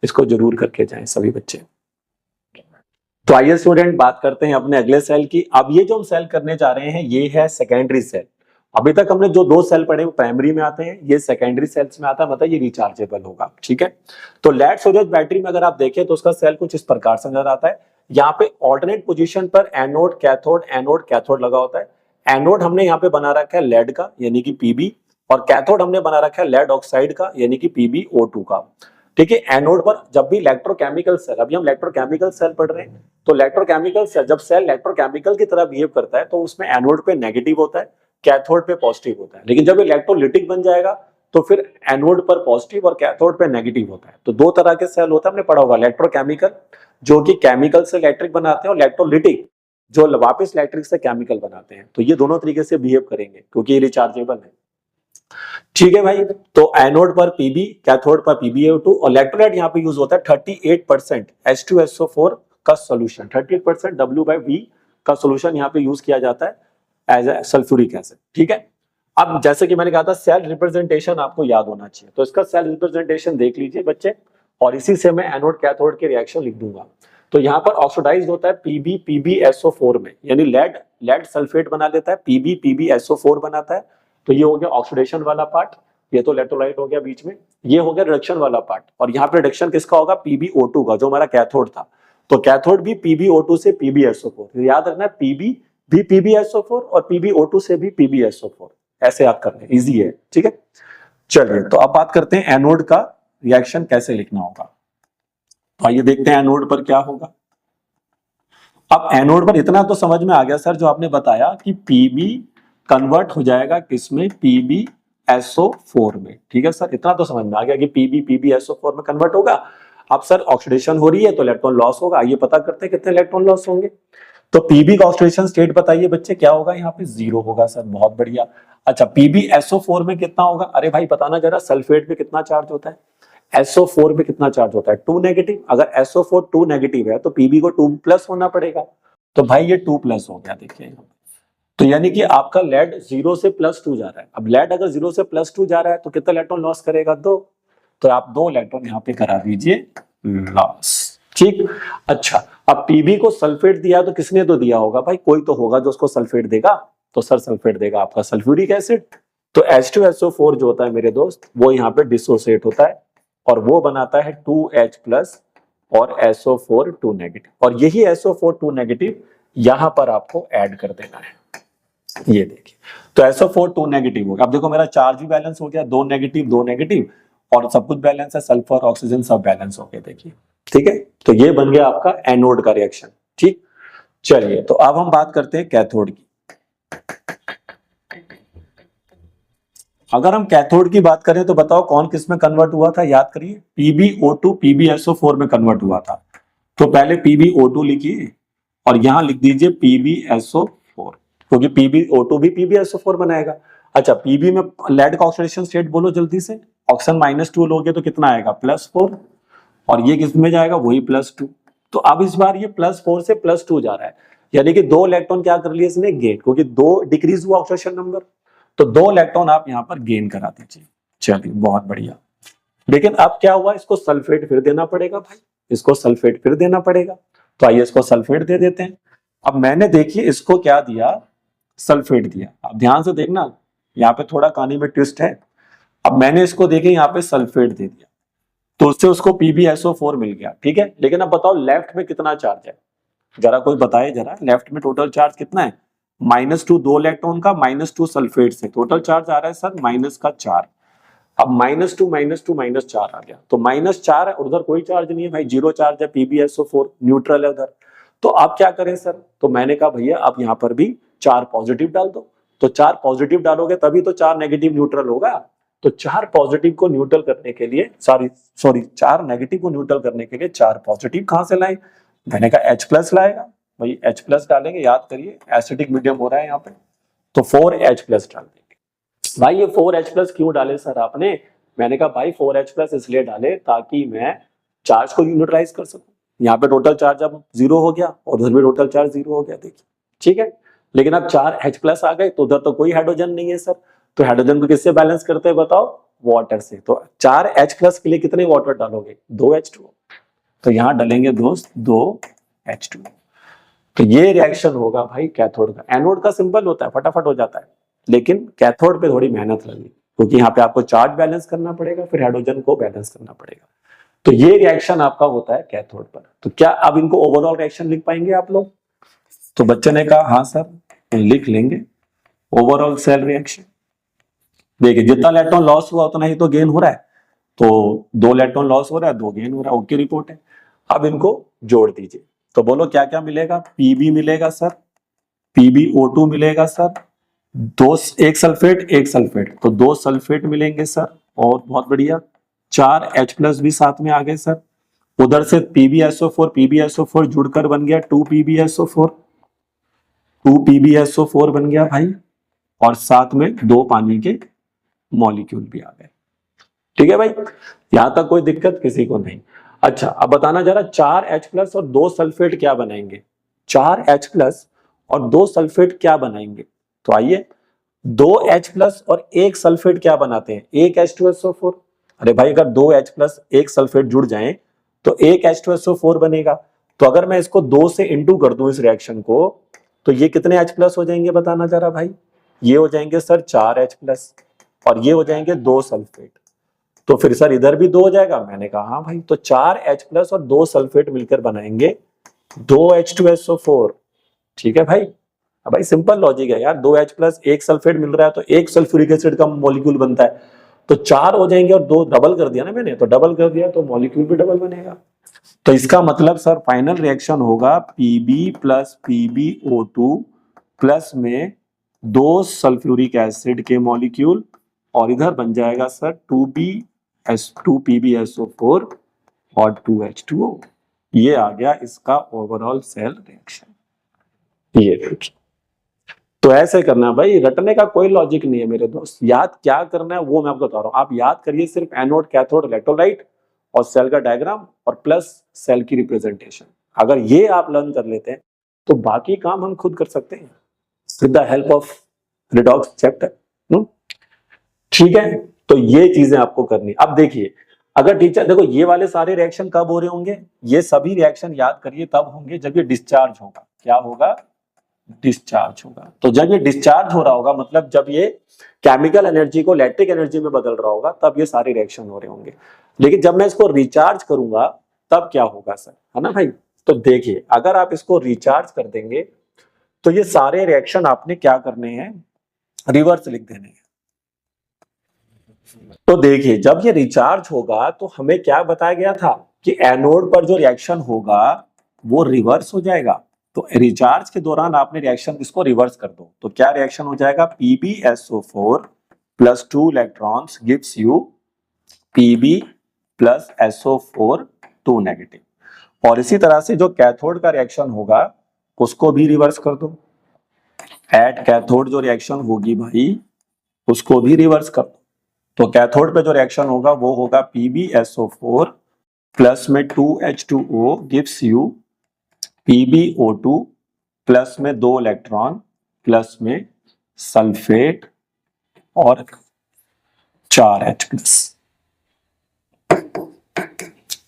इसको जरूर करके जाएं सभी बच्चे। तो आइए स्टूडेंट बात करते हैं अपने अगले सेल की। अब ये जो हम सेल करने जा रहे हैं ये है सेकेंडरी सेल। अभी तक हमने जो 2 सेल पढ़े वो प्राइमरी में आते हैं, ये सेकेंडरी सेल्स में आता है, मतलब ये रिचार्जेबल होगा। ठीक है, तो लेड सोडियम बैटरी में अगर आप देखें तो उसका सेल कुछ इस प्रकार से नजर आता है। यहाँ पे ऑल्टरनेट पोजीशन पर एनोड कैथोड लगा होता है। एनोड हमने यहाँ पे बना रखा है लेड का यानी कि Pb, और कैथोड हमने बना रखा है लेड ऑक्साइड का यानी कि PbO2 का। ठीक है, एनोड पर जब भी इलेक्ट्रोकेमिकल सेल, अभी हम इलेक्ट्रोकेमिकल सेल पढ़ रहे हैं, तो इलेक्ट्रोकेमिकल सेल जब सेल इलेक्ट्रोकेमिकल की तरह बिहेव करता है तो उसमें एनोड पे नेगेटिव होता है, कैथोड पे पॉजिटिव होता है। लेकिन जब इलेक्ट्रोलिटिक बन जाएगा तो फिर एनोड पर पॉजिटिव और कैथोड पे नेगेटिव होता है। तो 2 तरह के सेल होता है, हमने पढ़ा होगा, इलेक्ट्रोकेमिकल जो कि केमिकल से इलेक्ट्रिक बनाते हैं, और इलेक्ट्रोलिटिक जो वापस इलेक्ट्रिक से केमिकल बनाते हैं। तो ये दोनों तरीके से बिहेव करेंगे क्योंकि ये रिचार्जेबल है। ठीक है भाई, तो एनोड पर Pb, कैथोड पर PbO2, और इलेक्ट्रोलाइट यहाँ पे यूज होता है 38% H2SO4 का सॉल्यूशन, 38% W/V का सॉल्यूशन यहाँ पे यूज किया जाता है एज ए सल्फ्यूरिक एसिड। ठीक है, अब जैसे कि मैंने कहा था सेल रिप्रेजेंटेशन आपको याद होना चाहिए, तो इसका सेल रिप्रेजेंटेशन देख लीजिए बच्चे, और इसी से मैं एनोड कैथोड के रिएक्शन लिख दूंगा। तो यहाँ पर ऑक्सीडाइज होता है पीबी PbSO4 में, यानी लेड सल्फेट बना लेता है, पीबी PbSO4 बनाता है। तो ये हो गया ऑक्सीडेशन वाला पार्ट, ये तो इलेक्ट्रोलाइट हो गया बीच में, ये हो गया रिडक्शन वाला पार्ट। और यहाँ पे रिडक्शन किसका होगा, PbO2 का, जो हमारा कैथोड था। तो कैथोड भी PbO2 से PbSO4, याद रखना पीबी भी PbSO4 और PbO2 से भी PbSO4, ऐसे याद करना, इजी है, ठीक है। चलिए तो अब बात करते हैं एनोड का रिएक्शन कैसे लिखना होगा। तो आइए देखते हैं एनोड पर क्या होगा। अब एनोड पर इतना तो समझ में आ गया सर, जो आपने बताया कि Pb कन्वर्ट हो जाएगा किसमें, PbSO4 में, ठीक है सर, इतना तो समझ में आ गया कि Pb PbSO4 में कन्वर्ट होगा। अब सर ऑक्सीडेशन हो रही है तो इलेक्ट्रॉन लॉस होगा, आइए पता करते हैं कितने इलेक्ट्रॉन लॉस होंगे। तो Pb का ऑक्सीडेशन स्टेट बताइए बच्चे, क्या होगा, यहाँ पे 0 होगा सर, बहुत बढ़िया। अच्छा PbSO4 में कितना होगा, अरे भाई बताना जरा, सल्फेट पे कितना चार्ज होता है, SO4 पे कितना चार्ज होता है, 2 नेगेटिव। अगर SO4 2 नेगेटिव है तो Pb को 2 प्लस होना पड़ेगा, तो भाई ये 2 प्लस हो गया, देखिए। तो यानी कि आपका लेड 0 से +2 जा रहा है। अब लेड अगर 0 से +2 जा रहा है तो कितना इलेक्ट्रॉन लॉस करेगा, 2। तो आप 2 इलेक्ट्रॉन यहाँ पे करा दीजिए लॉस, ठीक। अच्छा अब Pb को सल्फेट दिया तो किसने तो दिया होगा, भाई कोई तो होगा जो उसको सल्फेट देगा, तो सर सल्फेट देगा आपका सल्फ्यूरिक एसिड। तो H2SO4 जो होता है मेरे दोस्त, वो यहाँ पे डिसोसिएट होता है और वो बनाता है 2H+ और SO4 2 नेगेटिव, और यही SO4 2 नेगेटिव यहां पर आपको ऐड कर देना है, ये देखिए। तो SO4 2 नेगेटिव हो गया। अब देखो मेरा चार्ज भी बैलेंस हो गया, 2 नेगेटिव 2 नेगेटिव, और सब कुछ बैलेंस है, सल्फर ऑक्सीजन सब बैलेंस हो गए, देखिए, ठीक है। तो ये बन गया आपका एनोड का रिएक्शन, ठीक। चलिए तो अब हम बात करते हैं कैथोड की। अगर हम कैथोड की बात करें तो बताओ कौन किस में कन्वर्ट हुआ था, याद करिए, PbO2 PbSO4 में कन्वर्ट हुआ था। तो पहले PbO2 लिखिए और यहां लिख दीजिए PbSO4, क्योंकि PbO2 भी PbSO4 बनाएगा। अच्छा Pb में लेड का ऑक्सीडेशन स्टेट बोलो जल्दी से, ऑक्सीजन -2 लोगे तो कितना आएगा, +4, और ये किस में जाएगा, वही +2। तो अब इस बार ये +4 से +2 जा रहा है, यानी कि 2 इलेक्ट्रॉन क्या कर लिए इसने, गेन, क्योंकि 2 डिक्रीज हुआ ऑक्सीडेशन नंबर, तो 2 इलेक्ट्रॉन आप यहां पर गेन करा दीजिए। चलिए बहुत बढ़िया। लेकिन अब क्या हुआ, इसको सल्फेट फिर देना पड़ेगा भाई, इसको सल्फेट फिर देना पड़ेगा। तो आइए इसको सल्फेट दे देते हैं। अब मैंने देखिए इसको क्या दिया, सल्फेट दिया। अब ध्यान से देखना, यहाँ पे थोड़ा कहानी में ट्विस्ट है। अब मैंने इसको देखे यहाँ पे सल्फेट दे दिया, तो उससे उसको PbSO4 मिल गया, ठीक है। लेकिन अब बताओ लेफ्ट में कितना चार्ज है, जरा कोई बताए जरा, लेफ्ट में टोटल चार्ज कितना है, -2, 2 इलेक्ट्रॉन का, -2 सल्फेट से, टोटल चार्ज आ रहा है सर -4। अब -2 -4 आ गया, तो -4 है, उधर कोई चार्ज नहीं है भाई, 0 चार्ज है, PbSO4 न्यूट्रल है उधर। तो आप क्या करें सर, तो मैंने कहा भैया आप यहाँ पर भी 4 पॉजिटिव डाल दो। तो 4 पॉजिटिव डालोगे तभी तो 4 नेगेटिव न्यूट्रल होगा। तो 4 पॉजिटिव को न्यूट्रल करने के लिए, सॉरी 4 नेगेटिव को न्यूट्रल करने के लिए 4 पॉजिटिव कहां से लाए, मैंने कहा H+ लाएगा भाई, H+ डालेंगे, याद करिए एसिडिक मीडियम हो रहा है यहाँ पे, तो 4H+ डाल देंगे। भाई ये 4H+ क्यों डाले सर आपने, मैंने कहा भाई 4H+ इसलिए डाले ताकि मैं चार्ज को न्यूट्रलाइज कर सकूं। यहाँ पे टोटल चार्ज अब 0 हो गया और उधर भी टोटल चार्ज 0 हो गया, देखिए, ठीक है। लेकिन अब 4H+ आ गए तो उधर तो कोई हाइड्रोजन नहीं है सर, तो हाइड्रोजन को किससे बैलेंस करते हैं बताओ, वाटर से। तो 4H+ के लिए कितने वाटर डालोगे, 2 H2O, तो यहां डालेंगे दोस्त 2 H2O। तो ये रिएक्शन होगा भाई कैथोड का। एनोड का सिंपल होता है, फटाफट हो जाता है, लेकिन कैथोड पे थोड़ी मेहनत लगी, क्योंकि यहाँ पे आपको चार्ज बैलेंस करना पड़ेगा, फिर हाइड्रोजन को बैलेंस करना पड़ेगा। तो ये रिएक्शन आपका होता है कैथोड पर। तो क्या अब इनको ओवरऑल रिएक्शन लिख पाएंगे आप लोग, तो बच्चे ने कहा हाँ सर लिख लेंगे, ओवरऑल सेल रिएक्शन। देखिए जितना इलेक्ट्रॉन लॉस हुआ उतना ही तो गेन हो रहा है, तो 2 इलेक्ट्रॉन लॉस हो रहा है, 2 गेन हो रहा है, ओके रिपोर्ट है। अब इनको जोड़ दीजिए, तो बोलो क्या क्या मिलेगा, Pb मिलेगा सर, PbO2 मिलेगा सर, एक सल्फेट, तो 2 सल्फेट मिलेंगे सर, और बहुत बढ़िया 4H+ भी साथ में आ गए सर। उधर से PbSO4 जुड़कर बन गया 2 PbSO4 बन गया भाई, और साथ में 2 पानी के मॉलिक्यूल भी आ गए, ठीक है भाई, यहां तक कोई दिक्कत किसी को नहीं। अच्छा अब बताना जरा 4H+ और 2 सल्फेट क्या बनाएंगे, 4H+ और 2 सल्फेट क्या बनाएंगे, तो आइए 2H+ और एक सल्फेट क्या बनाते हैं, एक H2SO4। अरे भाई अगर 2H+ एक सल्फेट जुड़ जाएं तो एक H2SO4 बनेगा। तो अगर मैं इसको 2 से इंटू कर दूं इस रिएक्शन को, तो ये कितने H+ हो जाएंगे बताना जरा भाई। ये हो जाएंगे सर 4H+ और ये हो जाएंगे 2 सल्फेट। तो फिर सर इधर भी 2 हो जाएगा। मैंने कहा हाँ भाई, तो 4H+ और 2 सल्फेट मिलकर बनाएंगे 2H2SO4। ठीक है भाई। अब भाई सिंपल लॉजिक है यार, 2H+ एक सल्फेट मिल रहा है तो एक सल्फ्यूरिक एसिड का मॉलिक्यूल बनता है, तो 4 हो जाएंगे और 2 डबल कर दिया ना मैंने, तो डबल कर दिया तो मॉलिक्यूल भी डबल बनेगा। तो इसका मतलब सर फाइनल रिएक्शन होगा Pb प्लस PbO2 प्लस में 2 सल्फ्यूरिक एसिड के मॉलिक्यूल और इधर बन जाएगा सर 2PbSO4 और 2H2O। ये आ गया इसका ओवरऑल सेल रिएक्शन। ये देखिए, तो ऐसे करना है भाई, रटने का कोई लॉजिक नहीं है मेरे दोस्त। याद क्या करना है वो मैं आपको बता रहा हूं। आप याद करिए सिर्फ एनोड, कैथोड, इलेक्ट्रोलाइट और सेल का डायग्राम और प्लस सेल की रिप्रेजेंटेशन। अगर ये आप लर्न कर लेते हैं तो बाकी काम हम खुद कर सकते हैं with the help of redox chapter. ठीक है, तो ये चीजें आपको करनी। अब देखिए, अगर टीचर देखो ये वाले सारे रिएक्शन कब हो रहे होंगे, ये सभी रिएक्शन याद करिए तब होंगे जब ये डिस्चार्ज होगा। क्या होगा, डिस्चार्ज होगा। तो जब ये डिस्चार्ज हो रहा होगा मतलब जब ये केमिकल एनर्जी को इलेक्ट्रिक एनर्जी में बदल रहा होगा, तब ये सारे रिएक्शन हो रहे होंगे। लेकिन जब मैं इसको रिचार्ज करूंगा तब क्या होगा सर, है ना भाई। तो देखिए, अगर आप इसको रिचार्ज कर देंगे तो ये सारे रिएक्शन आपने क्या करने हैं, रिवर्स लिख देने हैं। तो देखिए, जब ये रिचार्ज होगा तो हमें क्या बताया गया था कि एनोड पर जो रिएक्शन होगा वो रिवर्स हो जाएगा। तो रिचार्ज के दौरान आपने रिएक्शन इसको रिवर्स कर दो तो क्या रिएक्शन हो जाएगा, PbSO4 plus 2 electrons gives you Pb plus SO4 2 negative. और इसी तरह से जो कैथोड का रिएक्शन होगा उसको भी रिवर्स कर दो। एट कैथोड जो रिएक्शन होगी भाई उसको भी रिवर्स कर दो। तो कैथोड पे जो रिएक्शन होगा वो होगा PbSO4 प्लस में 2H2O gives you PbO2 plus में 2 इलेक्ट्रॉन प्लस में सल्फेट और 4H+।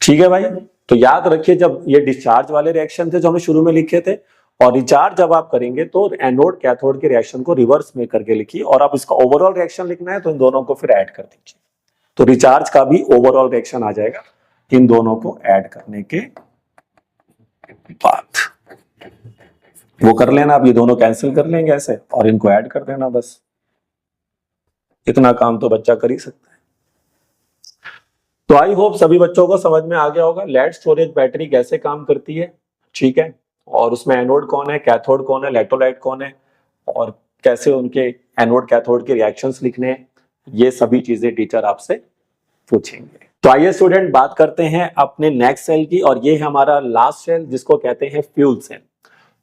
ठीक है भाई। तो याद रखिए, जब ये डिस्चार्ज वाले रिएक्शन थे जो हमने शुरू में लिखे थे, और रिचार्ज जब आप करेंगे तो एनोड कैथोड के रिएक्शन को रिवर्स में करके लिखिए, और आप इसका ओवरऑल रिएक्शन लिखना है तो इन दोनों को फिर ऐड कर दीजिए। तो रिचार्ज का भी ओवरऑल रिएक्शन आ जाएगा इन दोनों को ऐड करने के बाद। वो कर लेना, अब ये दोनों कैंसिल कर लेंगे ऐसे और इनको ऐड कर देना, बस इतना काम तो बच्चा कर ही सकता है। तो आई होप सभी बच्चों को समझ में आ गया होगा लेड स्टोरेज बैटरी कैसे काम करती है। ठीक है, और उसमें एनोड कौन है, कैथोड कौन है, इलेक्ट्रोलाइट कौन है, और कैसे उनके एनोड कैथोड के रिएक्शंस लिखने हैं, ये सभी चीजें टीचर आपसे पूछेंगे। तो आइए स्टूडेंट बात करते हैं अपने नेक्स्ट सेल की, और ये है हमारा लास्ट सेल जिसको कहते हैं फ्यूल सेल।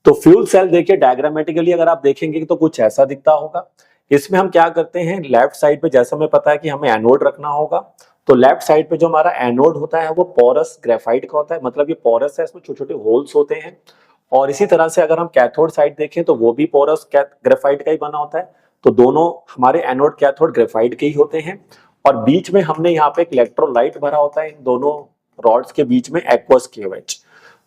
तो फ्यूल सेल देखिए डायग्रामेटिकली अगर आप देखेंगे तो कुछ ऐसा दिखता होगा। इसमें हम क्या करते हैं, लेफ्ट साइड पे जैसा हमें पता है कि हमें एनोड रखना होगा, तो लेफ्ट साइड पे जो हमारा एनोड होता है वो पोरस ग्रेफाइट का होता है, मतलब ये पोरस है, इसमें छोटे छोटे होल्स होते हैं। और इसी तरह से अगर हम कैथोड साइड देखें तो वो भी पोरस ग्रेफाइट का ही बना होता है। तो दोनों हमारे एनोड कैथोड ग्रेफाइट के ही होते हैं, और बीच में हमने यहाँ पे एक इलेक्ट्रोलाइट भरा होता है इन दोनों रॉड्स के बीच में, एक्वस KOH।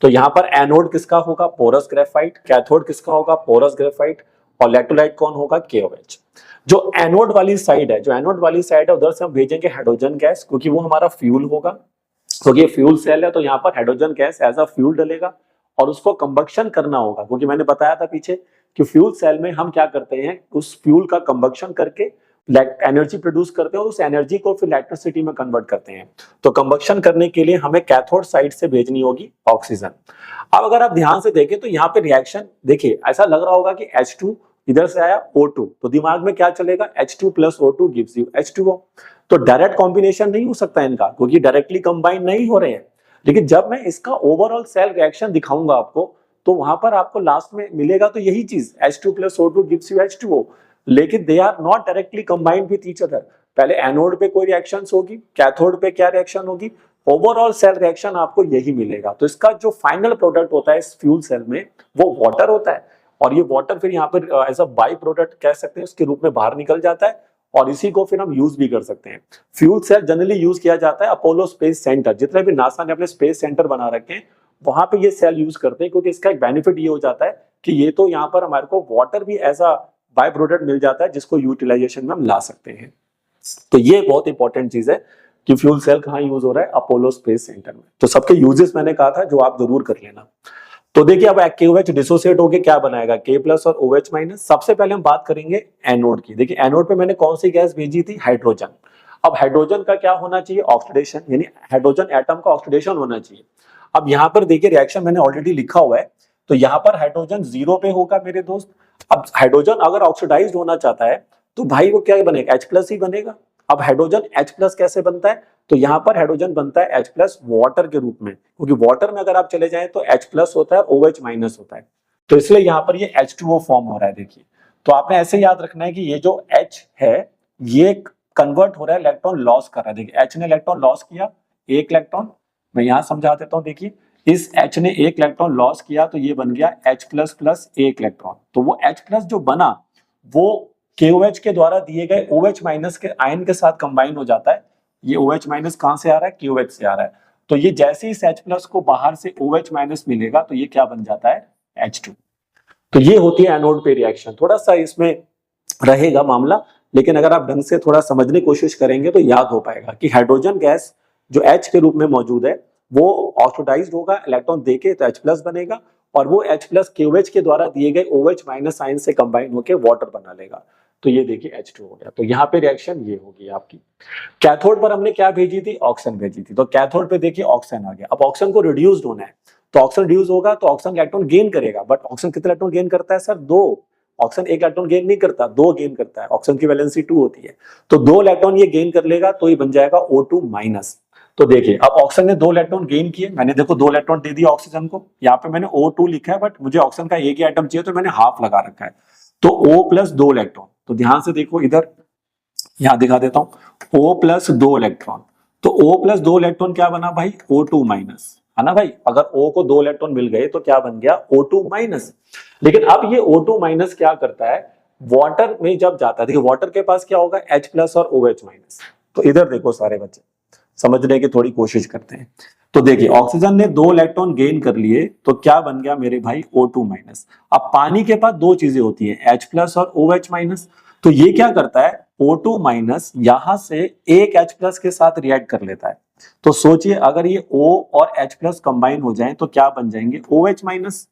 तो यहाँ पर एनोड किसका होगा, पोरस ग्रेफाइट, कैथोड किसका होगा, पोरस ग्रेफाइट, और इलेक्ट्रोलाइट कौन होगा, KOH। जो एनोड वाली साइड है, उधर से हम भेजेंगे हाइड्रोजन गैस, क्योंकि वो हमारा फ्यूल होगा। तो ये फ्यूल सेल है, तो यहाँ पर hydrogen gas as a fuel डलेगा और उसको कंबक्शन करना होगा, क्योंकि मैंने बताया था पीछे कि फ्यूल सेल में हम क्या करते हैं, उस फ्यूल का कंबक्शन करके एनर्जी प्रोड्यूस करते हैं और उस एनर्जी को फिर इलेक्ट्रिसिटी में कन्वर्ट करते हैं। तो कंबक्शन करने के लिए हमें कैथोड साइड से भेजनी होगी ऑक्सीजन। अब अगर आप ध्यान से देखें तो यहाँ पे रिएक्शन देखिए, ऐसा लग रहा होगा कि H2 इधर से आया O2, तो दिमाग में क्या चलेगा, H2 plus O2 gives you H2O। तो डायरेक्ट कॉम्बिनेशन नहीं हो सकता इनका, क्योंकि डायरेक्टली कंबाइन नहीं हो रहे हैं। लेकिन जब मैं इसका ओवरऑल सेल रिएक्शन दिखाऊंगा आपको, तो वहां पर आपको लास्ट में मिलेगा तो यही चीज, H2 plus O2 gives you H2O। लेकिन they are not directly combined with each other. पहले एनोड पे कोई रिएक्शन होगी, कैथोड पे क्या रिएक्शन होगी, ओवरऑल सेल रिएक्शन आपको यही मिलेगा। तो इसका जो फाइनल प्रोडक्ट होता है इस फ्यूल सेल में वो वाटर होता है, और ये वाटर फिर यहाँ पर एज अ बाई प्रोडक्ट कह सकते हैं उसके रूप में बाहर निकल जाता है और इसी को फिर हम यूज भी कर सकते हैं। फ्यूल सेल जनरली यूज किया जाता है अपोलो स्पेस सेंटर, जितने भी नासा ने अपने स्पेस सेंटर बना रखे हैं वहां पे ये सेल यूज करते हैं, क्योंकि इसका एक बेनिफिट ये हो जाता है कि ये तो यहाँ पर हमारे को वाटर भी एज अ बाय प्रोडक्ट मिल जाता है जिसको यूटिलाइजेशन में हम ला सकते हैं। तो ये बहुत इंपॉर्टेंट चीज है कि फ्यूल सेल कहाँ यूज हो रहा है, अपोलो स्पेस सेंटर में। तो सबके यूजेस मैंने कहा था जो आप जरूर कर लेना। तो देखिए अब KOH डिसोसिएट होके क्या बनाएगा, K प्लस और OH माइनस। सबसे पहले हम बात करेंगे एनोड की। देखिए एनोड पे मैंने कौन सी गैस भेजी थी, हाइड्रोजन। अब हाइड्रोजन का क्या होना चाहिए, ऑक्सीडेशन, यानी हाइड्रोजन एटम का ऑक्सीडेशन होना चाहिए। अब यहाँ पर देखिए रिएक्शन मैंने ऑलरेडी लिखा हुआ है, तो यहाँ पर हाइड्रोजन 0 पे होगा मेरे दोस्त। अब हाइड्रोजन अगर ऑक्सीडाइज होना चाहता है तो भाई वो क्या बनेगा, H प्लस ही बनेगा। अब हाइड्रोजन H प्लस कैसे बनता है, तो यहाँ पर हाइड्रोजन बनता है H प्लस वाटर के रूप में, क्योंकि वाटर में अगर आप चले जाएं तो H प्लस होता है और OH माइनस होता है, तो इसलिए यहाँ पर ये H2O फॉर्म हो रहा है। देखिए तो आपने ऐसे याद रखना है कि ये जो H है ये कन्वर्ट हो रहा है, इलेक्ट्रॉन लॉस कर रहा है। देखिए H ने इलेक्ट्रॉन लॉस किया, एक इलेक्ट्रॉन, मैं यहाँ समझा देता हूँ। देखिए इस H ने एक इलेक्ट्रॉन लॉस किया तो ये बन गया H प्लस प्लस एक इलेक्ट्रॉन। तो वो H प्लस जो बना वो KOH के द्वारा दिए गए OH माइनस के आयन के साथ कंबाइन हो जाता है। ये OH माइनस कहां से आ रहा है, KOH से आ रहा है। तो ये जैसे ही इस H प्लस को बाहर से OH माइनस मिलेगा तो ये क्या बन जाता है, H2। तो ये होती है एनोड पे रिएक्शन। थोड़ा सा इसमें रहेगा मामला, लेकिन अगर आप ढंग से थोड़ा समझने की कोशिश करेंगे तो याद हो पाएगा कि हाइड्रोजन गैस जो H के रूप में मौजूद है वो ऑक्सीडाइज्ड होगा, इलेक्ट्रॉन देके तो H प्लस बनेगा, और वो H प्लस KOH के द्वारा दिए गए OH माइनस आयन से कंबाइन होकर वाटर बना लेगा। तो ये देखिए H2 हो गया। तो यहाँ पे रिएक्शन ये होगी आपकी। कैथोड पर हमने क्या भेजी थी, ऑक्सीजन भेजी थी। तो कैथोड पे देखिए ऑक्सीजन आ गया। अब ऑक्सीजन को रिड्यूस्ड होना है, तो ऑक्सीजन रिड्यूस होगा तो ऑक्सीजन इलेक्ट्रॉन गेन करेगा। बट ऑक्सीजन कितने इलेक्ट्रॉन गेन करता है सर, 2। ऑक्सीजन एक इलेक्ट्रॉन गेन नहीं करता, 2 गेन करता है। ऑक्सीजन की वैलेंसी 2 होती है, तो 2 इलेक्ट्रॉन ये गेन कर लेगा तो ये बन जाएगा O2 माइनस। तो देखिए अब ऑक्सीजन ने 2 इलेक्ट्रॉन गेन किए, मैंने देखो 2 इलेक्ट्रॉन दे दिया ऑक्सीजन को। यहाँ पे मैंने O2 लिखा है, बट मुझे ऑक्सीजन का एक ही आइटम चाहिए तो मैंने हाफ लगा रखा है। तो O प्लस 2 इलेक्ट्रॉन, तो ध्यान से देखो इधर, यहां दिखा देता हूं, O प्लस 2 इलेक्ट्रॉन। तो O प्लस 2 इलेक्ट्रॉन क्या बना भाई, O2 माइनस, है ना भाई। अगर O को 2 इलेक्ट्रॉन मिल गए तो क्या बन गया, O2 माइनस। लेकिन अब ये O2 माइनस क्या करता है, वाटर में जब जाता है, देखिए वाटर के पास क्या होगा, H प्लस और OH माइनस। तो इधर देखो सारे बच्चे समझने की थोड़ी कोशिश करते हैं। तो देखिए ऑक्सीजन ने 2 इलेक्ट्रॉन गेन कर लिए तो क्या बन गया मेरे भाई, O2 माइनस। अब पानी के पास 2 चीजें होती है, H प्लस और OH माइनस। तो ये क्या करता है, O2 माइनस यहां से एक H प्लस के साथ रिएक्ट कर लेता है। तो सोचिए अगर ये O और H प्लस कंबाइन हो जाए तो क्या बन जाएंगे, OH माइनस।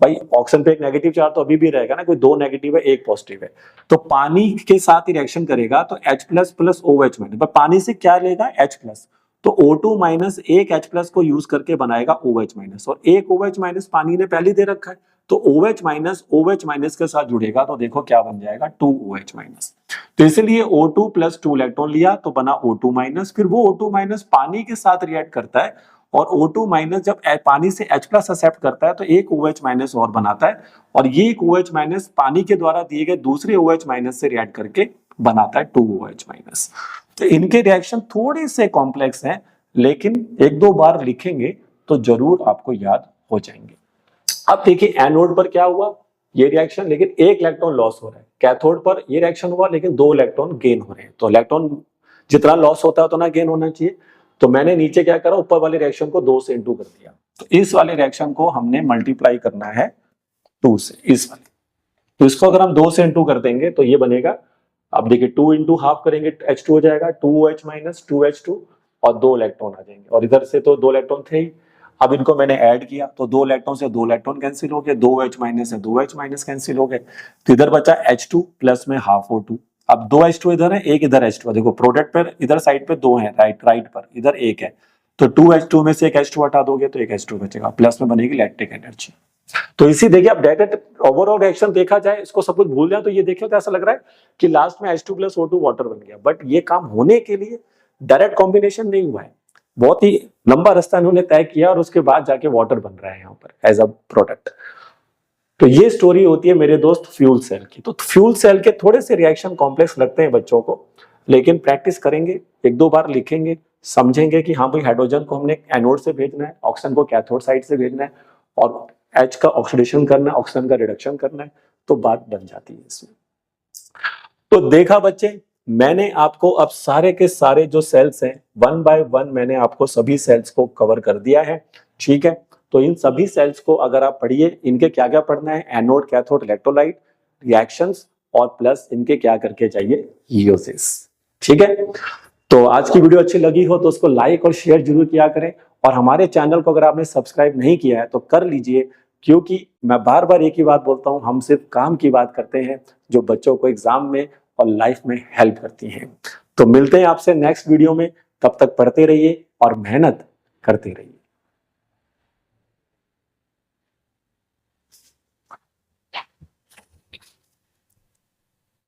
भाई ऑक्सीजन पे एक नेगेटिव चार्ज तो अभी भी रहेगा ना, कोई 2 नेगेटिव है 1 पॉजिटिव है, तो पानी के साथ ही रिएक्शन करेगा तो H plus plus OH minus. पर पानी से क्या लेगा, H प्लस। तो O2 माइनस एक H प्लस को यूज करके बनाएगा OH माइनस, और एक OH माइनस पानी ने पहले दे रखा है, तो OH माइनस OH माइनस के साथ जुड़ेगा तो देखो क्या बन जाएगा, 2OH माइनस। तो इसलिए O2 प्लस 2 इलेक्ट्रॉन लिया तो बना O2 माइनस। फिर वो O2 माइनस पानी के साथ रिएक्ट करता है, और O2 माइनस जब पानी से H प्लस एक्सेप्ट करता है तो एक OH माइनस और बनाता है, और ये एक OH माइनस पानी के द्वारा दिए गए दूसरे OH माइनस से रिएक्ट करके बनाता है 2OH माइनस। तो इनके रिएक्शन थोड़े से कॉम्प्लेक्स हैं, लेकिन एक दो बार लिखेंगे तो जरूर आपको याद हो जाएंगे। अब देखिए एनोड पर क्या हुआ, ये रिएक्शन, लेकिन एक इलेक्ट्रॉन लॉस हो रहा है। कैथोड पर ये रिएक्शन हुआ लेकिन 2 इलेक्ट्रॉन गेन हो रहे हैं। तो इलेक्ट्रॉन जितना लॉस होता है उतना गेन होना चाहिए। तो मैंने नीचे क्या करा, ऊपर वाले रिएक्शन को 2 से इंटू कर दिया। तो इस वाले रिएक्शन को हमने मल्टीप्लाई करना है 2 से, इस वाले। तो इसको अगर हम 2 से इंटू कर देंगे तो ये बनेगा, अब देखिए 2 इंटू हाफ करेंगे H2 हो जाएगा, 2OH माइनस 2H2, और 2 इलेक्ट्रॉन आ जाएंगे। और इधर से तो 2 इलेक्ट्रॉन थे ही, अब इनको मैंने ऐड किया तो 2 इलेक्ट्रॉन से 2 इलेक्ट्रॉन कैंसिल हो गए, 2H माइनस से 2H माइनस कैंसिल हो गए, तो इधर बचा H2 प्लस में हाफ O2। अब 2 H2 इधर है, एक इधर H2 है। देखो प्रोडक्ट पर इधर साइड पे 2 है, राइट पर, इधर 1 है, तो 2 H2 में से एक H2 हटा दोगे तो एक H2 बचेगा, प्लस में बनेगी लैक्टिक एनर्जी। तो इसी देखिए अब डायरेक्ट ओवरऑल रिएक्शन देखा जाए, इसको सब कुछ भूल जाए तो ये देखिए तो ऐसा लग रहा है कि लास्ट में H2 प्लस O2 वाटर बन गया, बट ये काम होने के लिए डायरेक्ट कॉम्बिनेशन नहीं हुआ है, बहुत ही लंबा रास्ता इन्होंने तय किया और उसके बाद जाके वाटर बन रहा है यहाँ पर एज अ प्रोडक्ट। तो ये स्टोरी होती है मेरे दोस्त फ्यूल सेल की। तो फ्यूल सेल के थोड़े से रिएक्शन कॉम्प्लेक्स लगते हैं बच्चों को, लेकिन प्रैक्टिस करेंगे, एक दो बार लिखेंगे, समझेंगे कि हाँ भाई हाइड्रोजन को हमने एनोड से भेजना है, ऑक्सीजन को कैथोड साइड से भेजना है, और H का ऑक्सीडेशन करना है, ऑक्सीजन का रिडक्शन करना है, तो बात बन जाती है इसमें। तो देखा बच्चे, मैंने आपको अब सारे के सारे जो सेल्स हैं 1 बाय 1 मैंने आपको सभी सेल्स को कवर कर दिया है, ठीक है। तो इन सभी सेल्स को अगर आप पढ़िए, इनके क्या क्या पढ़ना है, एनोड, कैथोड, इलेक्ट्रोलाइट, रिएक्शंस और प्लस इनके क्या करके चाहिए, यूजेस, ठीक है। तो आज की वीडियो अच्छी लगी हो तो उसको लाइक और शेयर जरूर किया करें, और हमारे चैनल को अगर आपने सब्सक्राइब नहीं किया है तो कर लीजिए, क्योंकि मैं बार बार एक ही बात बोलता हूं, हम सिर्फ काम की बात करते हैं जो बच्चों को एग्जाम में और लाइफ में हेल्प करती हैं। तो मिलते हैं आपसे नेक्स्ट वीडियो में, तब तक पढ़ते रहिए और मेहनत करते रहिए।